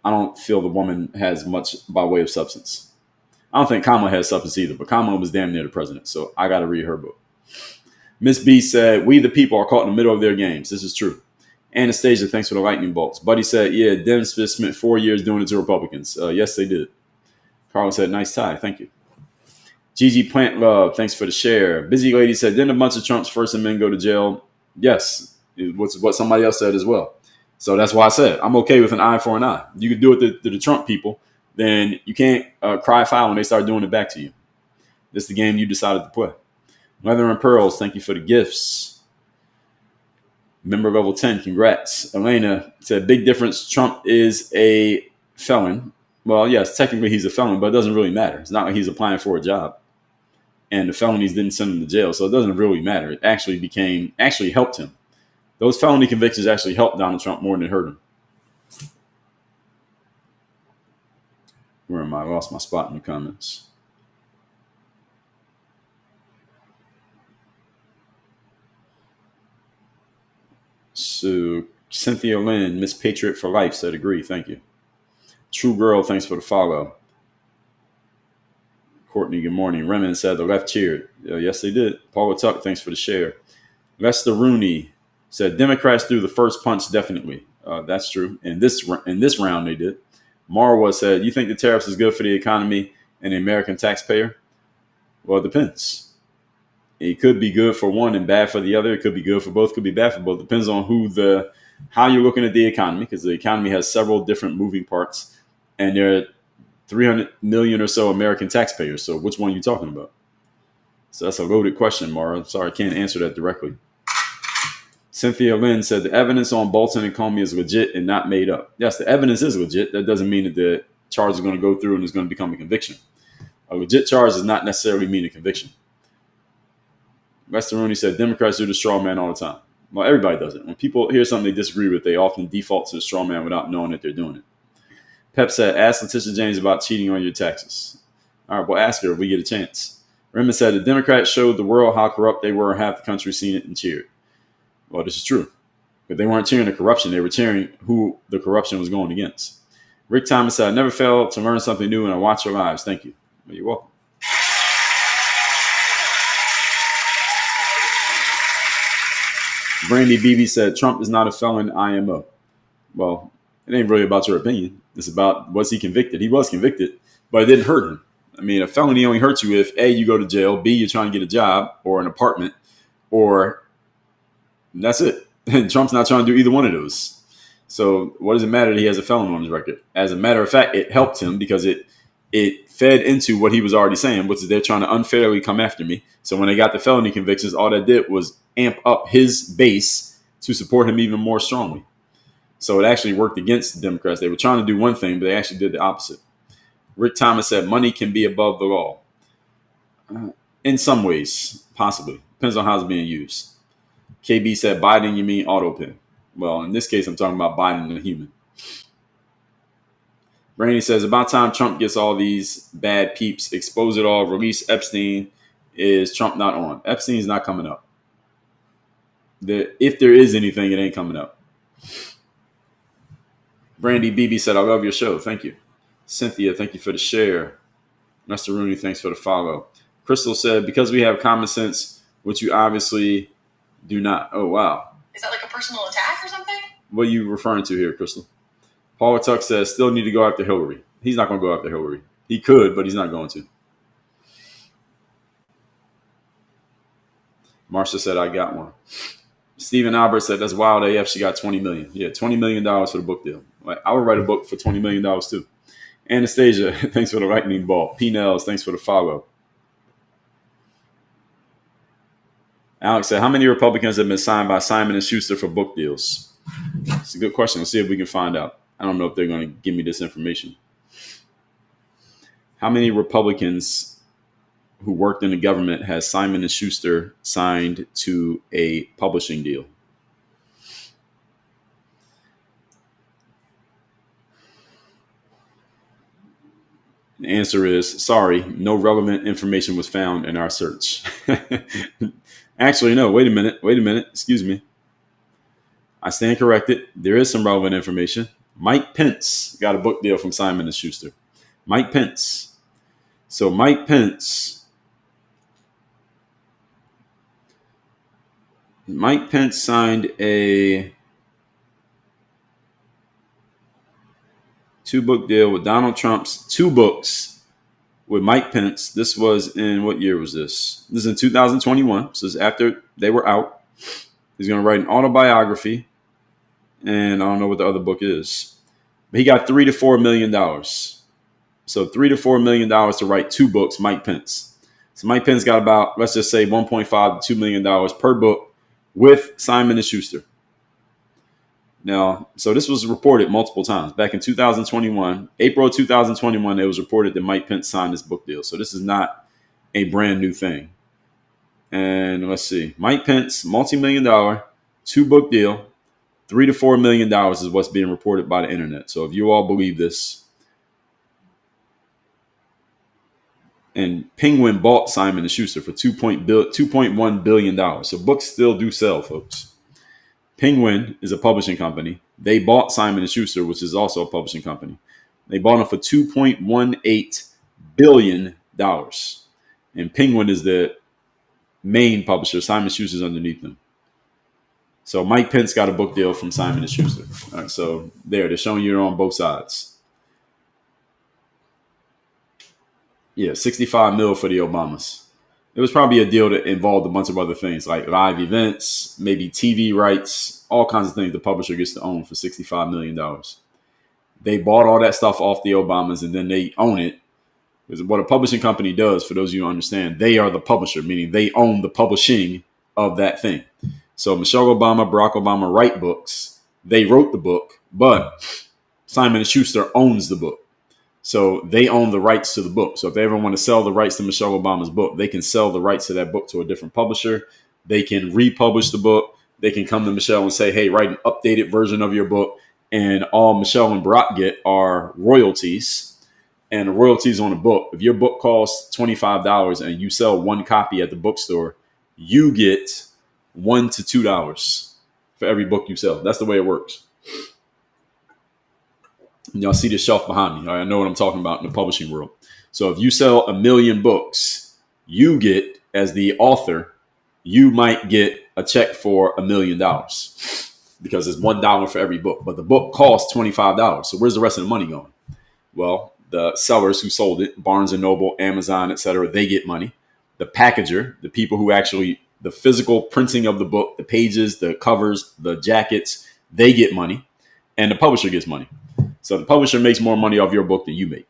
A: I don't feel the woman has much by way of substance. I don't think Kamala has substance either, but Kamala was damn near the president. So I got to read her book. Miss B said, we the people are caught in the middle of their games. This is true. Anastasia, thanks for the lightning bolts. Buddy said, yeah, Dems just spent 4 years doing it to Republicans. Yes, they did. Carlos said, nice tie. Thank you. Gigi Plant Love, thanks for the share. Busy Lady said, didn't a bunch of Trump's first men go to jail? Yes, it was what somebody else said as well. So that's why I said I'm okay with an eye for an eye. You can do it to the Trump people, then you can't cry foul when they start doing it back to you. This is the game you decided to play. Leather and Pearls, thank you for the gifts. Member level 10, congrats. Elena said, big difference. Trump is a felon. Well, yes, technically he's a felon, but it doesn't really matter. It's not like he's applying for a job. And the felonies didn't send him to jail, so it doesn't really matter. It actually helped him. Those felony convictions actually helped Donald Trump more than it hurt him. Where am I? I lost my spot in the comments. So Cynthia Lynn, Miss Patriot for Life, said agree. Thank you. True Girl, thanks for the follow. Courtney, good morning. Remen said the left cheered. Yes, they did. Paula Tuck, thanks for the share. Lester Rooney said Democrats threw the first punch, definitely. That's true. In this round, they did. Marwa said, you think the tariffs is good for the economy and the American taxpayer? Well, it depends. It could be good for one and bad for the other. It could be good for both, could be bad for both. Depends on how you're looking at the economy, because the economy has several different moving parts, and there are 300 million or so American taxpayers. So which one are you talking about? So that's a loaded question, Mara. Sorry, I can't answer that directly. Cynthia Lynn said the evidence on Bolton and Comey is legit and not made up. Yes, the evidence is legit. That doesn't mean that the charge is going to go through and is going to become a conviction. A legit charge does not necessarily mean a conviction. Lester Rooney said Democrats do the straw man all the time. Well, everybody does it. When people hear something they disagree with, they often default to the straw man without knowing that they're doing it. Pep said, ask Letitia James about cheating on your taxes. All right, well, ask her if we get a chance. Raymond said the Democrats showed the world how corrupt they were, and half the country seen it and cheered. Well, this is true. But they weren't cheering the corruption. They were cheering who the corruption was going against. Rick Thomas said, I never failed to learn something new, and I watch your lives. Thank you. Well, you're welcome. Brandy Beebe said, Trump is not a felon IMO. Well, it ain't really about your opinion. It's about, was he convicted? He was convicted, but it didn't hurt him. I mean, a felony only hurts you if A, you go to jail, B, you're trying to get a job or an apartment, or that's it. And Trump's not trying to do either one of those. So what does it matter that he has a felon on his record? As a matter of fact, it helped him because it fed into what he was already saying, which is they're trying to unfairly come after me. So when they got the felony convictions, all that did was amp up his base to support him even more strongly. So it actually worked against the Democrats. They were trying to do one thing, but they actually did the opposite. Rick Thomas said money can be above the law. In some ways, possibly. Depends on how it's being used. KB said, Biden, you mean autopin. Well, in this case, I'm talking about Biden the human. Brandy says, about time Trump gets all these bad peeps, expose it all, release Epstein. Is Trump not on? Epstein's not coming up. If there is anything, it ain't coming up. Brandy BB said, I love your show. Thank you. Cynthia, thank you for the share. Lester Rooney, thanks for the follow. Crystal said, because we have common sense, which you obviously do not. Oh, wow.
B: Is that like a personal attack or something?
A: What are you referring to here, Crystal? Paula Tuck says, still need to go after Hillary. He's not going to go after Hillary. He could, but he's not going to. Marsha said, I got one. Stephen Albert said, that's wild AF. She got $20 million. Yeah, $20 million for the book deal. Like, I would write a book for $20 million too. Anastasia, thanks for the lightning bolt. P. Nels, thanks for the follow. Alex said, how many Republicans have been signed by Simon & Schuster for book deals? It's a good question. Let's see if we can find out. I don't know if they're going to give me this information. How many Republicans who worked in the government has Simon & Schuster signed to a publishing deal? The answer is, sorry, no relevant information was found in our search. Actually, no, wait a minute. Excuse me. I stand corrected. There is some relevant information. Mike Pence got a book deal from Simon & Schuster. Mike Pence. So Mike Pence signed a 2-book deal with Donald Trump's 2 books with Mike Pence. This was in, what year was this? This is in 2021. So it's after they were out. He's going to write an autobiography. And I don't know what the other book is. But he got $3 to $4 million. So $3 to $4 million to write 2 books, Mike Pence. So Mike Pence got about, let's just say, $1.5 to $2 million per book with Simon & Schuster. Now, so this was reported multiple times. Back in 2021, April 2021, it was reported that Mike Pence signed this book deal. So this is not a brand new thing. And let's see. Mike Pence, multi-million-dollar, 2-book deal, $3 to $4 million is what's being reported by the internet. So if you all believe this. And Penguin bought Simon & Schuster for $2.1 billion. So books still do sell, folks. Penguin is a publishing company. They bought Simon & Schuster, which is also a publishing company. They bought them for $2.18 billion. And Penguin is the main publisher. Simon & Schuster is underneath them. So Mike Pence got a book deal from Simon & Schuster. All right, so they're showing you on both sides. Yeah, $65 million for the Obamas. It was probably a deal that involved a bunch of other things like live events, maybe TV rights, all kinds of things the publisher gets to own for $65 million. They bought all that stuff off the Obamas and then they own it. Because what a publishing company does, for those of you who understand, they are the publisher, meaning they own the publishing of that thing. So Michelle Obama, Barack Obama write books. They wrote the book, but Simon & Schuster owns the book. So they own the rights to the book. So if they ever want to sell the rights to Michelle Obama's book, they can sell the rights to that book to a different publisher. They can republish the book. They can come to Michelle and say, hey, write an updated version of your book. And all Michelle and Barack get are royalties. And the royalties on a book. If your book costs $25 and you sell 1 copy at the bookstore, you get $1 to $2 for every book you sell. That's the way it works. And y'all see the shelf behind me. I know what I'm talking about in the publishing world. So if you sell 1 million books, you get, as the author, you might get a check for $1 million because it's $1 for every book. But the book costs $25. So where's the rest of the money going? Well, the sellers who sold it, Barnes & Noble, Amazon, etc., they get money. The packager, the people who actually, the physical printing of the book, the pages, the covers, the jackets, they get money. And the publisher gets money. So the publisher makes more money off your book than you make.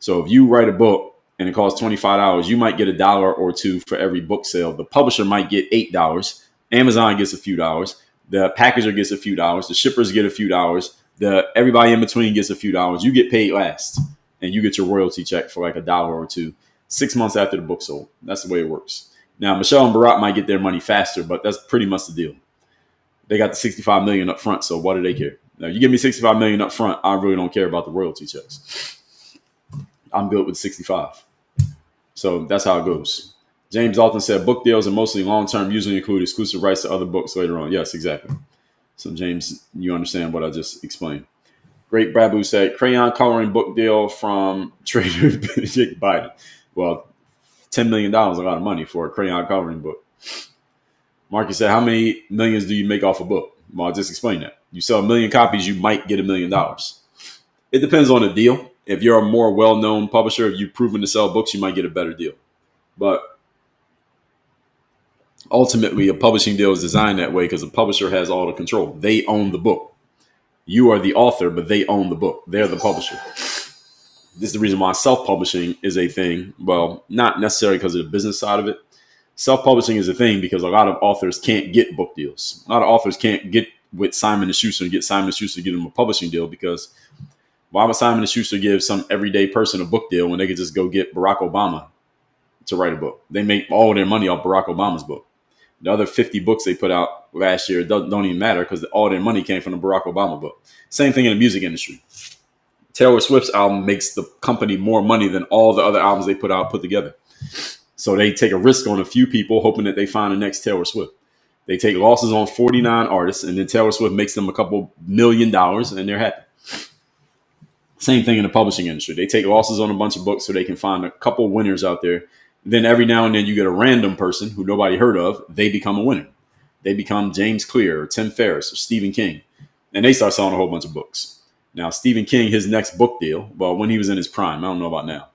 A: So if you write a book and it costs $25, you might get $1 or $2 for every book sale. The publisher might get $8. Amazon gets a few dollars. The packager gets a few dollars. The shippers get a few dollars. Everybody in between gets a few dollars. You get paid last, and you get your royalty check for like $1 or $2 6 months after the book sold. That's the way it works. Now, Michelle and Barack might get their money faster, but that's pretty much the deal. They got the $65 million up front, so why do they care? Now, you give me $65 million up front, I really don't care about the royalty checks. I'm good with 65. So that's how it goes. James Dalton said book deals are mostly long-term, usually include exclusive rights to other books later on. Yes, exactly. So James, you understand what I just explained. Great Babu said crayon coloring book deal from trader Jake Biden. Well, $10 million is a lot of money for a crayon coloring book. Marcus said, how many millions do you make off a book? Well, I'll just explain that. You sell 1 million copies, you might get $1 million. It depends on the deal. If you're a more well-known publisher, if you've proven to sell books, you might get a better deal. But ultimately, a publishing deal is designed that way because the publisher has all the control. They own the book. You are the author, but they own the book. They're the publisher. This is the reason why self-publishing is a thing. Well, not necessarily because of the business side of it. Self-publishing is a thing because a lot of authors can't get book deals. A lot of authors can't get with Simon & Schuster and get Simon & Schuster to give them a publishing deal because why would Simon & Schuster give some everyday person a book deal when they could just go get Barack Obama to write a book? They make all their money off Barack Obama's book. The other 50 books they put out last year don't even matter because all their money came from the Barack Obama book. Same thing in the music industry. Taylor Swift's album makes the company more money than all the other albums they put out put together. So they take a risk on a few people hoping that they find the next Taylor Swift. They take losses on 49 artists and then Taylor Swift makes them a couple $1 million and they're happy. Same thing in the publishing industry. They take losses on a bunch of books so they can find a couple winners out there. Then every now and then you get a random person who nobody heard of. They become a winner. They become James Clear or Tim Ferriss or Stephen King. And they start selling a whole bunch of books. Now, Stephen King, his next book deal, well, when he was in his prime, I don't know about now.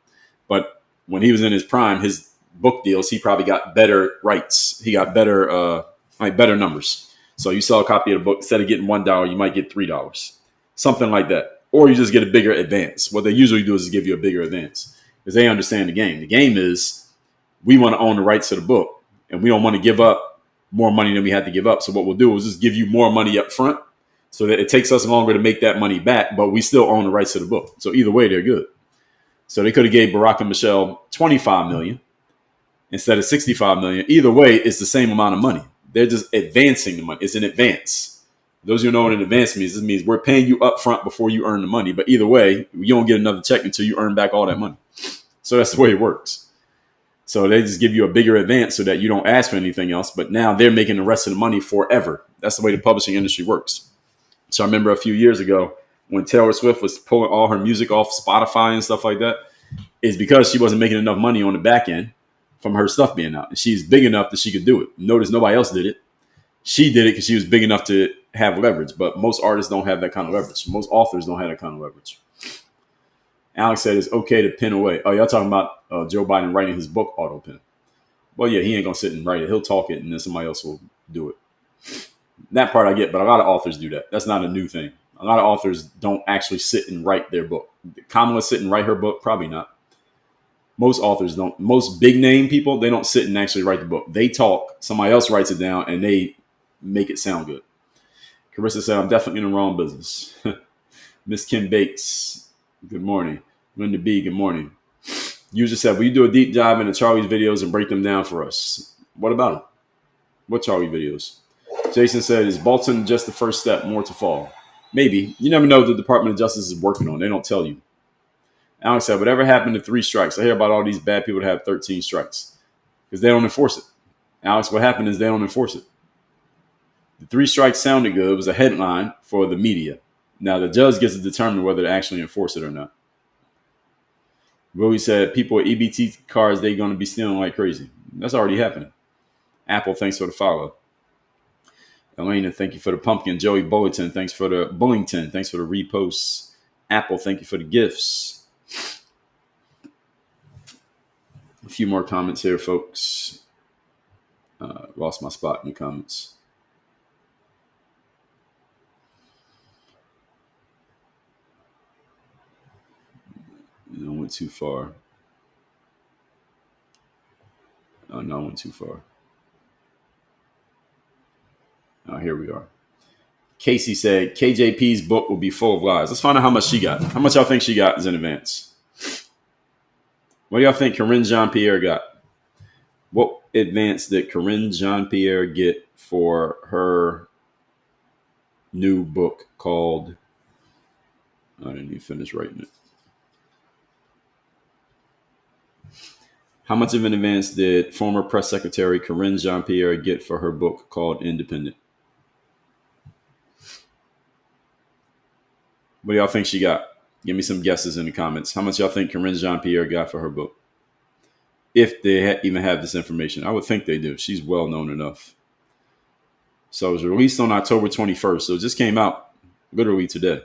A: But when he was in his prime, his book deals, he probably got better rights. He got better, better numbers. So you sell a copy of the book, instead of getting $1, you might get $3, something like that. Or you just get a bigger advance. What they usually do is give you a bigger advance because they understand the game. The game is we want to own the rights to the book, and we don't want to give up more money than we had to give up. So what we'll do is just give you more money up front so that it takes us longer to make that money back, but we still own the rights to the book. So either way, they're good. So they could have gave Barack and Michelle $25 million instead of $65 million. Either way, it's the same amount of money. They're just advancing the money. It's an advance. Those of you know what an advance means, this means we're paying you up front before you earn the money. But either way, you don't get another check until you earn back all that money. So that's the way it works. So they just give you a bigger advance so that you don't ask for anything else. But now they're making the rest of the money forever. That's the way the publishing industry works. So I remember a few years ago when Taylor Swift was pulling all her music off Spotify and stuff like that, is because she wasn't making enough money on the back end from her stuff being out. And she's big enough that she could do it. Notice nobody else did it. She did it because she was big enough to have leverage. But most artists don't have that kind of leverage. Most authors don't have that kind of leverage. Alex said it's okay to pin away. Oh, y'all talking about Joe Biden writing his book auto pen. Well, yeah, he ain't going to sit and write it. He'll talk it and then somebody else will do it. That part I get, but a lot of authors do that. That's not a new thing. A lot of authors don't actually sit and write their book. Kamala sit and write her book? Probably not. Most authors don't. Most big name people, they don't sit and actually write the book. They talk, somebody else writes it down, and they make it sound good. Carissa said, I'm definitely in the wrong business. Miss Kim Bates, good morning. Linda B, good morning. User said, will you do a deep dive into Charlie's videos and break them down for us? What about them? What Charlie videos? Jason said, is Bolton just the first step, more to fall? Maybe. You never know what the Department of Justice is working on. They don't tell you. Alex said, whatever happened to 3 strikes? I hear about all these bad people that have 13 strikes because they don't enforce it. Alex, what happened is they don't enforce it. The 3 strikes sounded good. It was a headline for the media. Now, the judge gets to determine whether to actually enforce it or not. Willie said, people with EBT cards, they're going to be stealing like crazy. That's already happening. Apple, thanks for the follow. Elena, thank you for the pumpkin. Joey Bullington, thanks for the reposts. Apple, thank you for the gifts. A few more comments here, folks. Lost my spot in the comments. I went too far. Oh, no, I went too far. Oh, here we are. Casey said KJP's book will be full of lies. Let's find out how much she got. How much y'all think she got is in advance? What do y'all think Corinne Jean-Pierre got? What advance did Corinne Jean-Pierre get for her new book called... I didn't even finish writing it. How much of an advance did former press secretary Corinne Jean-Pierre get for her book called Independent? What do y'all think she got? Give me some guesses in the comments. How much y'all think Corinne Jean-Pierre got for her book? If they even have this information. I would think they do. She's well known enough. So it was released on October 21st. So it just came out literally today.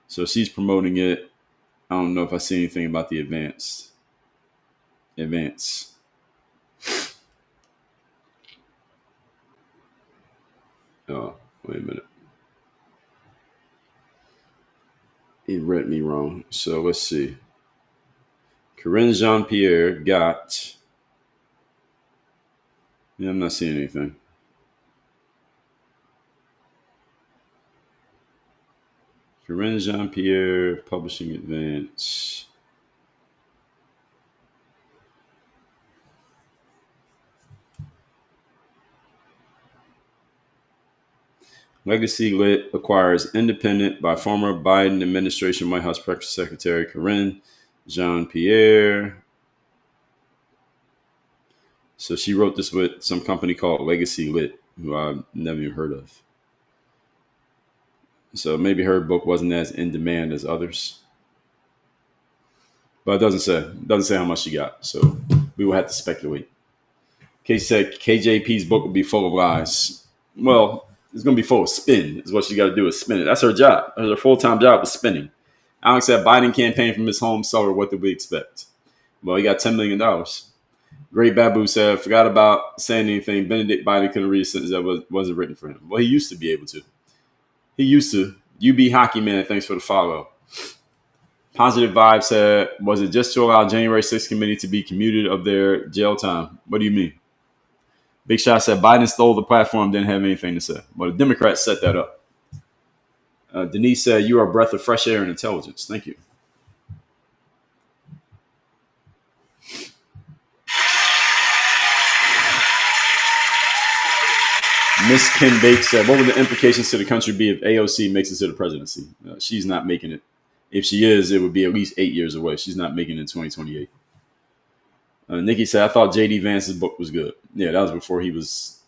A: So she's promoting it. I don't know if I see anything about the advance. Oh, wait a minute. It read me wrong. So let's see. Corinne Jean-Pierre got... Yeah, I'm not seeing anything. Corinne Jean-Pierre, publishing advance. Legacy Lit acquires Independent by former Biden administration White House Press Secretary Corinne Jean-Pierre. So she wrote this with some company called Legacy Lit, who I've never even heard of. So maybe her book wasn't as in demand as others. But it doesn't say. It doesn't say how much she got. So we will have to speculate. Casey said KJP's book will be full of lies. Well, it's going to be full of spin, is what she got to do, is spin it. That's her job. Her full-time job is spinning. Alex said Biden campaign from his home seller. What did we expect? Well, he got $10 million. Great Babu said, forgot about saying anything. Benedict Biden couldn't read a sentence that wasn't written for him. Well, he used to be able to. He used to. UB Hockey Man, thanks for the follow. Positive Vibe said, was it just to allow January 6th committee to be commuted of their jail time? What do you mean? Big Shot said, Biden stole the platform, didn't have anything to say. Well, the Democrats set that up. Denise said, you are a breath of fresh air and intelligence. Thank you. Miss Kim Bates said, what would the implications to the country be if AOC makes it to the presidency? She's not making it. If she is, it would be at least 8 years away. She's not making it in 2028. Nikki said, I thought J.D. Vance's book was good. Yeah, that was before he was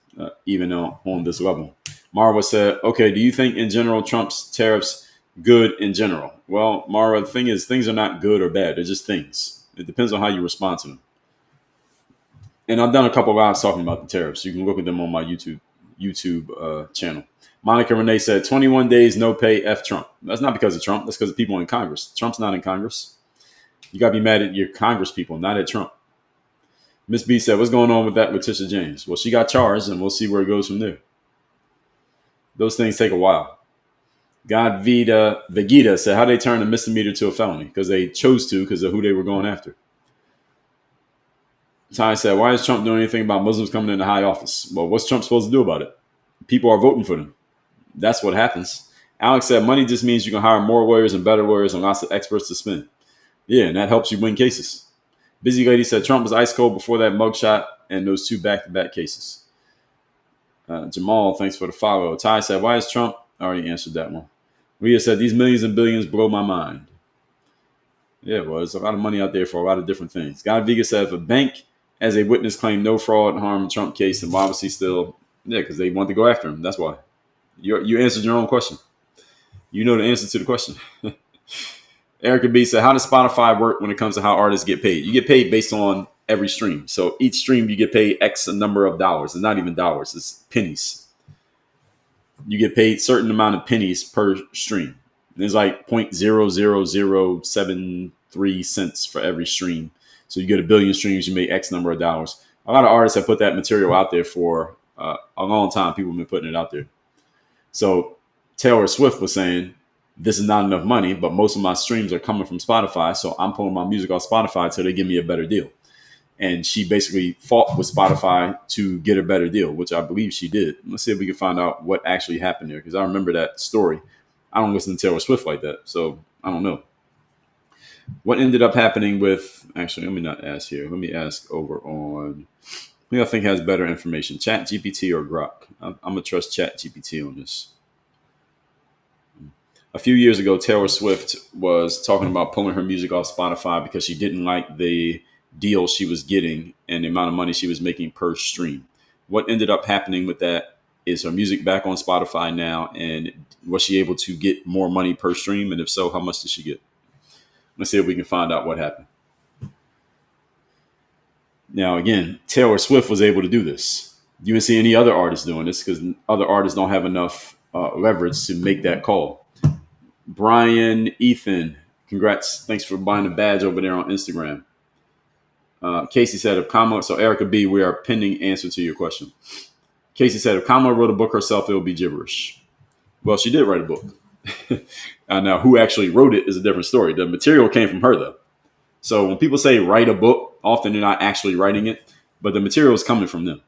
A: even on this level. Marwa said, okay, do you think in general Trump's tariffs good in general? Well, Marwa, the thing is, things are not good or bad. They're just things. It depends on how you respond to them. And I've done a couple of lives talking about the tariffs. You can look at them on my YouTube channel. Monica Renee said 21 days no pay F Trump. That's not because of Trump. That's because of people in Congress. Trump's not in Congress. You got to be mad at your Congress people, not at Trump. Miss B said, what's going on with that Letitia James? Well, she got charged and we'll see where it goes from there. Those things take a while. God Vegeta said, how they turn a misdemeanor to a felony? Because they chose to because of who they were going after. Ty said, why is Trump doing anything about Muslims coming into high office? Well, what's Trump supposed to do about it? People are voting for them. That's what happens. Alex said, money just means you can hire more lawyers and better lawyers and lots of experts to spend. Yeah, and that helps you win cases. Busy Lady said, Trump was ice cold before that mugshot and those 2 back-to-back cases. Jamal, thanks for the follow. Ty said, why is Trump? I already answered that one. Rhea said, these millions and billions blow my mind. Yeah, well, there's a lot of money out there for a lot of different things. God Vega said, if a bank as a witness claimed no fraud and harm in Trump case, and why was he still... Yeah, because they want to go after him. That's why. You answered your own question. You know the answer to the question. Erica B said, how does Spotify work when it comes to how artists get paid? You get paid based on every stream. So each stream you get paid X number of dollars. It's not even dollars. It's pennies. You get paid certain amount of pennies per stream. There's like 0.00073 cents for every stream. So you get a billion streams, you make X number of dollars. A lot of artists have put that material out there for a long time. People have been putting it out there. So Taylor Swift was saying, this is not enough money, but most of my streams are coming from Spotify. So I'm pulling my music off Spotify until they give me a better deal. And she basically fought with Spotify to get a better deal, which I believe she did. Let's see if we can find out what actually happened there, because I remember that story. I don't listen to Taylor Swift like that, so I don't know. What ended up happening with... Actually, let me not ask here. Let me ask over on... Who I think has better information, ChatGPT or Grok? I'm going to trust ChatGPT on this. A few years ago, Taylor Swift was talking about pulling her music off Spotify because she didn't like the deal she was getting and the amount of money she was making per stream. What ended up happening with that is her music back on Spotify now, and was she able to get more money per stream? And if so, how much did she get? Let's see if we can find out what happened. Now, again, Taylor Swift was able to do this. You didn't see any other artists doing this because other artists don't have enough leverage to make that call. Brian Ethan, congrats. Thanks for buying the badge over there on Instagram. Casey said, if Kamala, so Erica B, we are pending answer to your question. Casey said, if Kamala wrote a book herself, it would be gibberish. Well, she did write a book. Now, who actually wrote it is a different story. The material came from her, though. So when people say write a book, often they're not actually writing it, but the material is coming from them.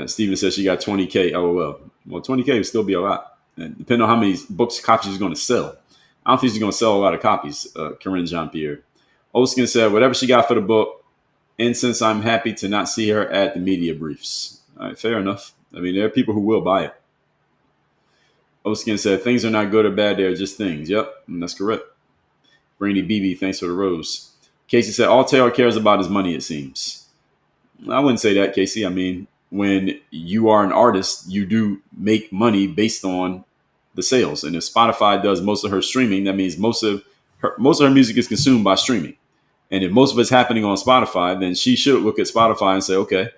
A: Steven says she got 20K, LOL. Well, 20K would still be a lot. And depending on how many books, copies she's going to sell. I don't think she's going to sell a lot of copies, Corinne Jean-Pierre. Oskin said, whatever she got for the book, and since I'm happy to not see her at the media briefs. All right, fair enough. I mean, there are people who will buy it. Oskin said, things are not good or bad, they're just things. Yep, and that's correct. Brainy BB, thanks for the rose. Casey said, all Taylor cares about is money, it seems. I wouldn't say that, Casey. I mean, when you are an artist, you do make money based on the sales. And if Spotify does most of her streaming, that means most of her music is consumed by streaming. And if most of it's happening on Spotify, then she should look at Spotify and say, okay,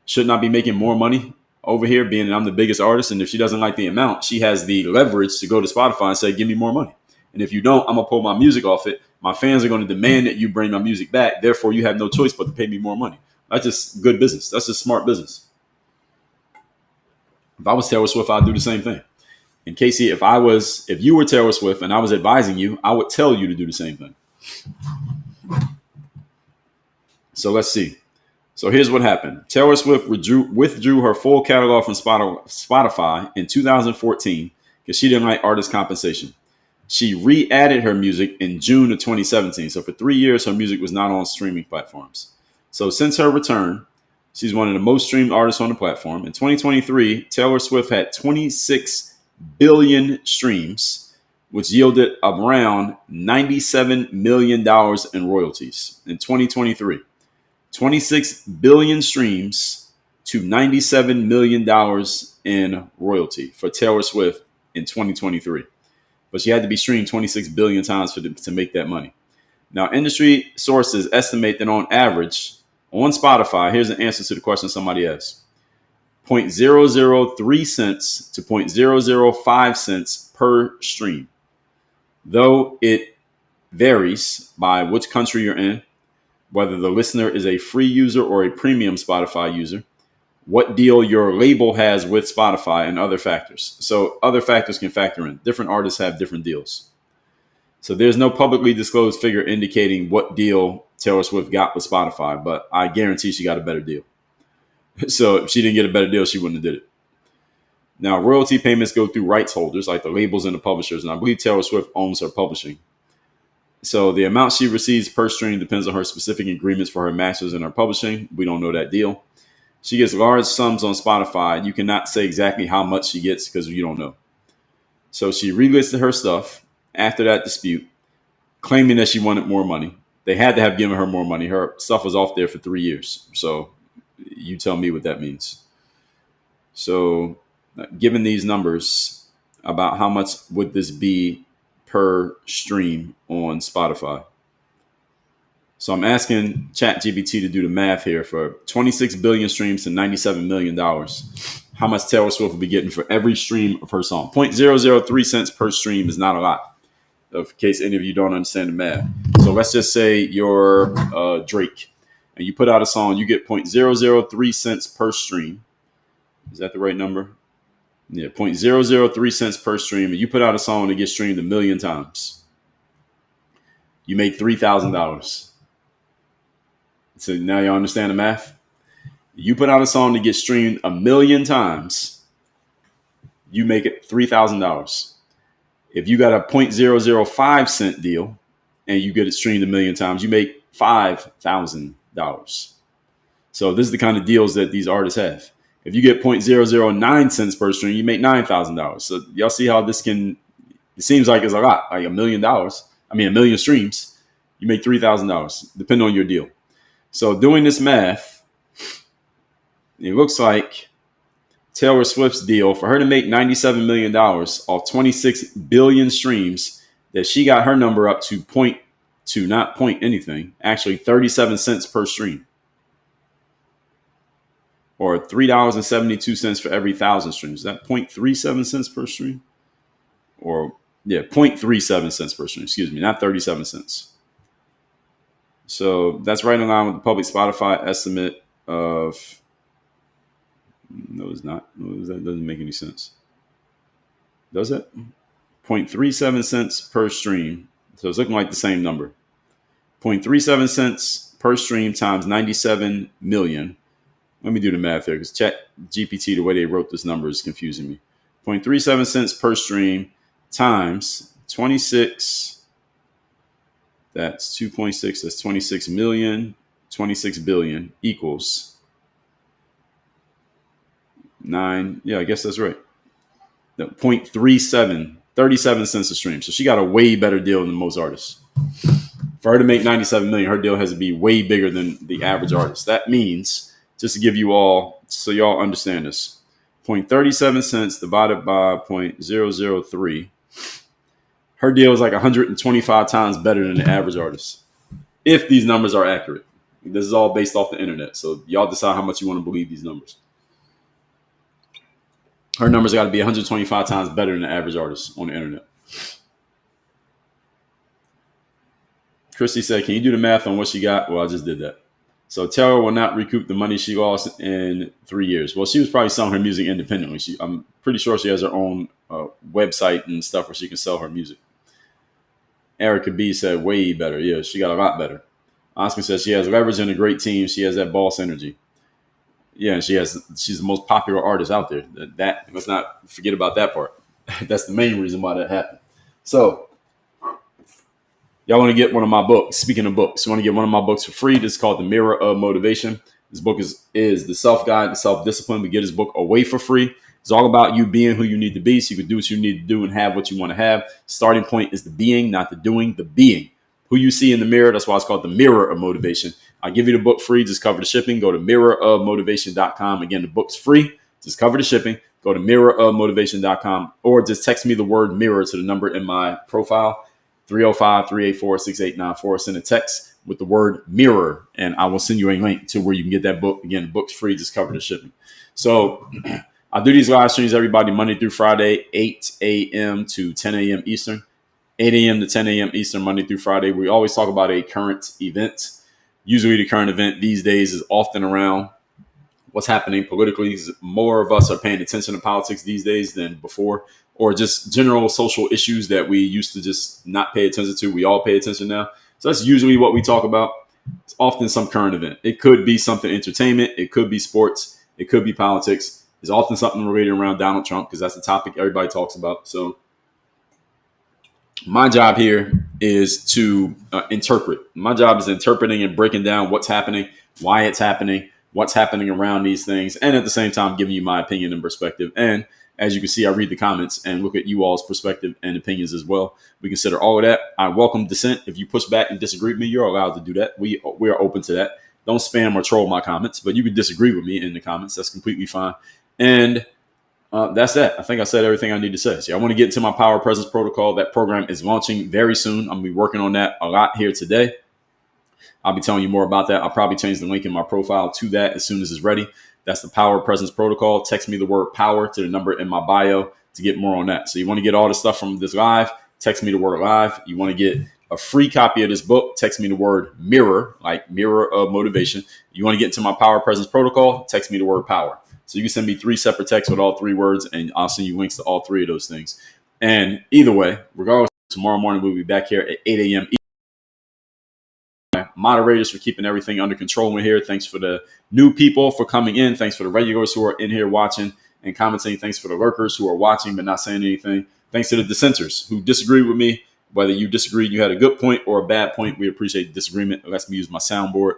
A: shouldn't I be making more money over here, being that I'm the biggest artist? And if she doesn't like the amount, she has the leverage to go to Spotify and say, give me more money. And if you don't, I'm going to pull my music off it My fans are going to demand that you bring my music back. Therefore, you have no choice but to pay me more money. That's just good business. That's just smart business. If I was Taylor Swift, I'd do the same thing. And Casey, if you were Taylor Swift and I was advising you, I would tell you to do the same thing. So let's see. So here's what happened. Taylor Swift withdrew her full catalog from Spotify in 2014 because she didn't like artist compensation. She re-added her music in June of 2017. So for 3 years, her music was not on streaming platforms. So since her return, she's one of the most streamed artists on the platform. In 2023, Taylor Swift had 26 billion streams, which yielded around $97 million in royalties in 2023. 26 billion streams to $97 million in royalty for Taylor Swift in 2023. But she had to be streamed 26 billion times to make that money. Now, industry sources estimate that on average, on Spotify, here's an answer to the question somebody asked, 0.003 cents to 0.005 cents per stream. Though it varies by which country you're in, whether the listener is a free user or a premium Spotify user, what deal your label has with Spotify, and other factors. So other factors can factor in. Different artists have different deals. So there's no publicly disclosed figure indicating what deal Taylor Swift got with Spotify, but I guarantee she got a better deal. So if she didn't get a better deal, she wouldn't have did it. Now, royalty payments go through rights holders like the labels and the publishers, and I believe Taylor Swift owns her publishing. So the amount she receives per stream depends on her specific agreements for her masters and her publishing. We don't know that deal. She gets large sums on Spotify. You cannot say exactly how much she gets because you don't know. So she relisted her stuff after that dispute, claiming that she wanted more money. They had to have given her more money. Her stuff was off there for 3 years. So you tell me what that means. So given these numbers, about how much would this be per stream on Spotify? So I'm asking ChatGPT to do the math here for 26 billion streams to $97 million. How much Taylor Swift will be getting for every stream of her song? 0.003 cents per stream is not a lot, in case any of you don't understand the math. So let's just say you're Drake and you put out a song, you get 0.003 cents per stream. Is that the right number? Yeah, 0.003 cents per stream. And you put out a song that gets streamed 1 million times. You make $3,000. So now you understand the math? You put out a song that gets streamed 1 million times, you make it $3,000. If you got a 0.005 cent deal and you get it streamed 1 million times, you make $5,000. So this is the kind of deals that these artists have. If you get 0.009 cents per stream, you make $9,000. So y'all see how this it seems like it's a lot, like $1 million. I mean, 1 million streams, you make $3,000, depending on your deal. So doing this math, it looks like Taylor Swift's deal, for her to make $97 million off 26 billion streams, that she got her number up to not point anything, actually 37 cents per stream. Or $3.72 for every 1,000 streams. Is that 0.37 cents per stream? Or, yeah, 0.37 cents per stream. Excuse me, not 37 cents. So that's right in line with the public Spotify estimate of... No, it's not. No, that doesn't make any sense. Does it? 0.37 cents per stream. So it's looking like the same number. 0.37 cents per stream times 97 million. Let me do the math here because ChatGPT, the way they wrote this number is confusing me. 0.37 cents per stream times 26. That's 2.6. That's 26 million. 26 billion equals 9. Yeah, I guess that's right. 0.37, 37 cents a stream. So she got a way better deal than most artists. For her to make 97 million, her deal has to be way bigger than the average artist. That means, just to give you all, so y'all understand this, 0.37 cents divided by 0.003, her deal is like 125 times better than the average artist. If these numbers are accurate. This is all based off the internet. So y'all decide how much you want to believe these numbers. Her numbers got to be 125 times better than the average artist on the internet. Christy said, can you do the math on what she got? Well, I just did that. So Taylor will not recoup the money she lost in 3 years. Well, she was probably selling her music independently. I'm pretty sure she has her own website and stuff where she can sell her music. Erica B said, way better. Yeah, she got a lot better. Oscar says she has leverage and a great team. She has that boss energy. Yeah, she's the most popular artist out there. That let's not forget about that part. That's the main reason why that happened. So y'all want to get one of my books. Speaking of books, you want to get one of my books for free. This is called The Mirror of Motivation. This book is the self-guide, the self-discipline. We get this book away for free. It's all about you being who you need to be so you can do what you need to do and have what you want to have. Starting point is the being, not the doing, the being. Who you see in the mirror, that's why it's called The Mirror of Motivation. I'll give you the book free. Just cover the shipping. Go to mirrorofmotivation.com. Again, the book's free. Just cover the shipping. Go to mirrorofmotivation.com or just text me the word mirror to the number in my profile, 305-384-6894. Send a text with the word mirror, and I will send you a link to where you can get that book. Again, the book's free. Just cover the shipping. So I do these live streams, everybody, Monday through Friday, 8 a.m. to 10 a.m. Eastern. 8 a.m. to 10 a.m. Eastern, Monday through Friday. We always talk about a current event. Usually the current event these days is often around what's happening politically. More of us are paying attention to politics these days than before, or just general social issues that we used to just not pay attention to. We all pay attention now. So that's usually what we talk about. It's often some current event. It could be something entertainment. It could be sports. It could be politics. It's often something related around Donald Trump because that's the topic everybody talks about. So my job here is to interpret. My job is interpreting and breaking down what's happening, why it's happening, what's happening around these things, and at the same time, giving you my opinion and perspective. And as you can see, I read the comments and look at you all's perspective and opinions as well. We consider all of that. I welcome dissent. If you push back and disagree with me, you're allowed to do that. We are open to that. Don't spam or troll my comments, but you can disagree with me in the comments. That's completely fine. And that's that. I think I said everything I need to say. So I want to get into my Power Presence Protocol. That program is launching very soon. I'm going to be working on that a lot here today. I'll be telling you more about that. I'll probably change the link in my profile to that as soon as it's ready. That's the Power Presence Protocol. Text me the word power to the number in my bio to get more on that. So you want to get all the stuff from this live, text me the word live. You want to get a free copy of this book, text me the word mirror, like Mirror of Motivation. You want to get into my Power Presence Protocol, text me the word power. So you can send me 3 separate texts with all 3 words, and I'll send you links to all 3 of those things. And either way, regardless, tomorrow morning we'll be back here at 8 a.m. Moderators for keeping everything under control in here. Thanks for the new people for coming in. Thanks for the regulars who are in here watching and commenting. Thanks for the lurkers who are watching but not saying anything. Thanks to the dissenters who disagree with me. Whether you disagreed and you had a good point or a bad point, we appreciate disagreement. It lets me use my soundboard.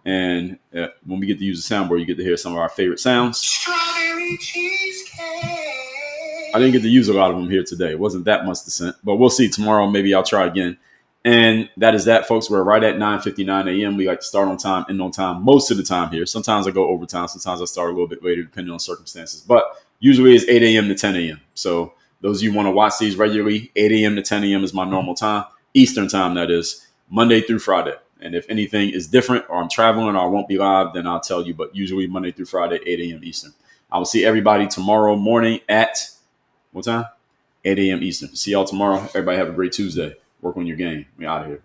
A: And when we get to use the soundboard, you get to hear some of our favorite sounds. Strawberry cheesecake. I didn't get to use a lot of them here today. It wasn't that much dissent, but we'll see tomorrow. Maybe I'll try again. And that is that, folks. We're right at 9:59 a.m. We like to start on time, end on time most of the time here. Sometimes I go overtime. Sometimes I start a little bit later, depending on circumstances. But usually it's 8 a.m. to 10 a.m. So those of you who want to watch these regularly, 8 a.m. to 10 a.m. is my normal time. Eastern time, that is, Monday through Friday. And if anything is different or I'm traveling or I won't be live, then I'll tell you. But usually Monday through Friday, 8 a.m. Eastern. I will see everybody tomorrow morning at what time? 8 a.m. Eastern. See y'all tomorrow. Everybody have a great Tuesday. Work on your game. We out of here.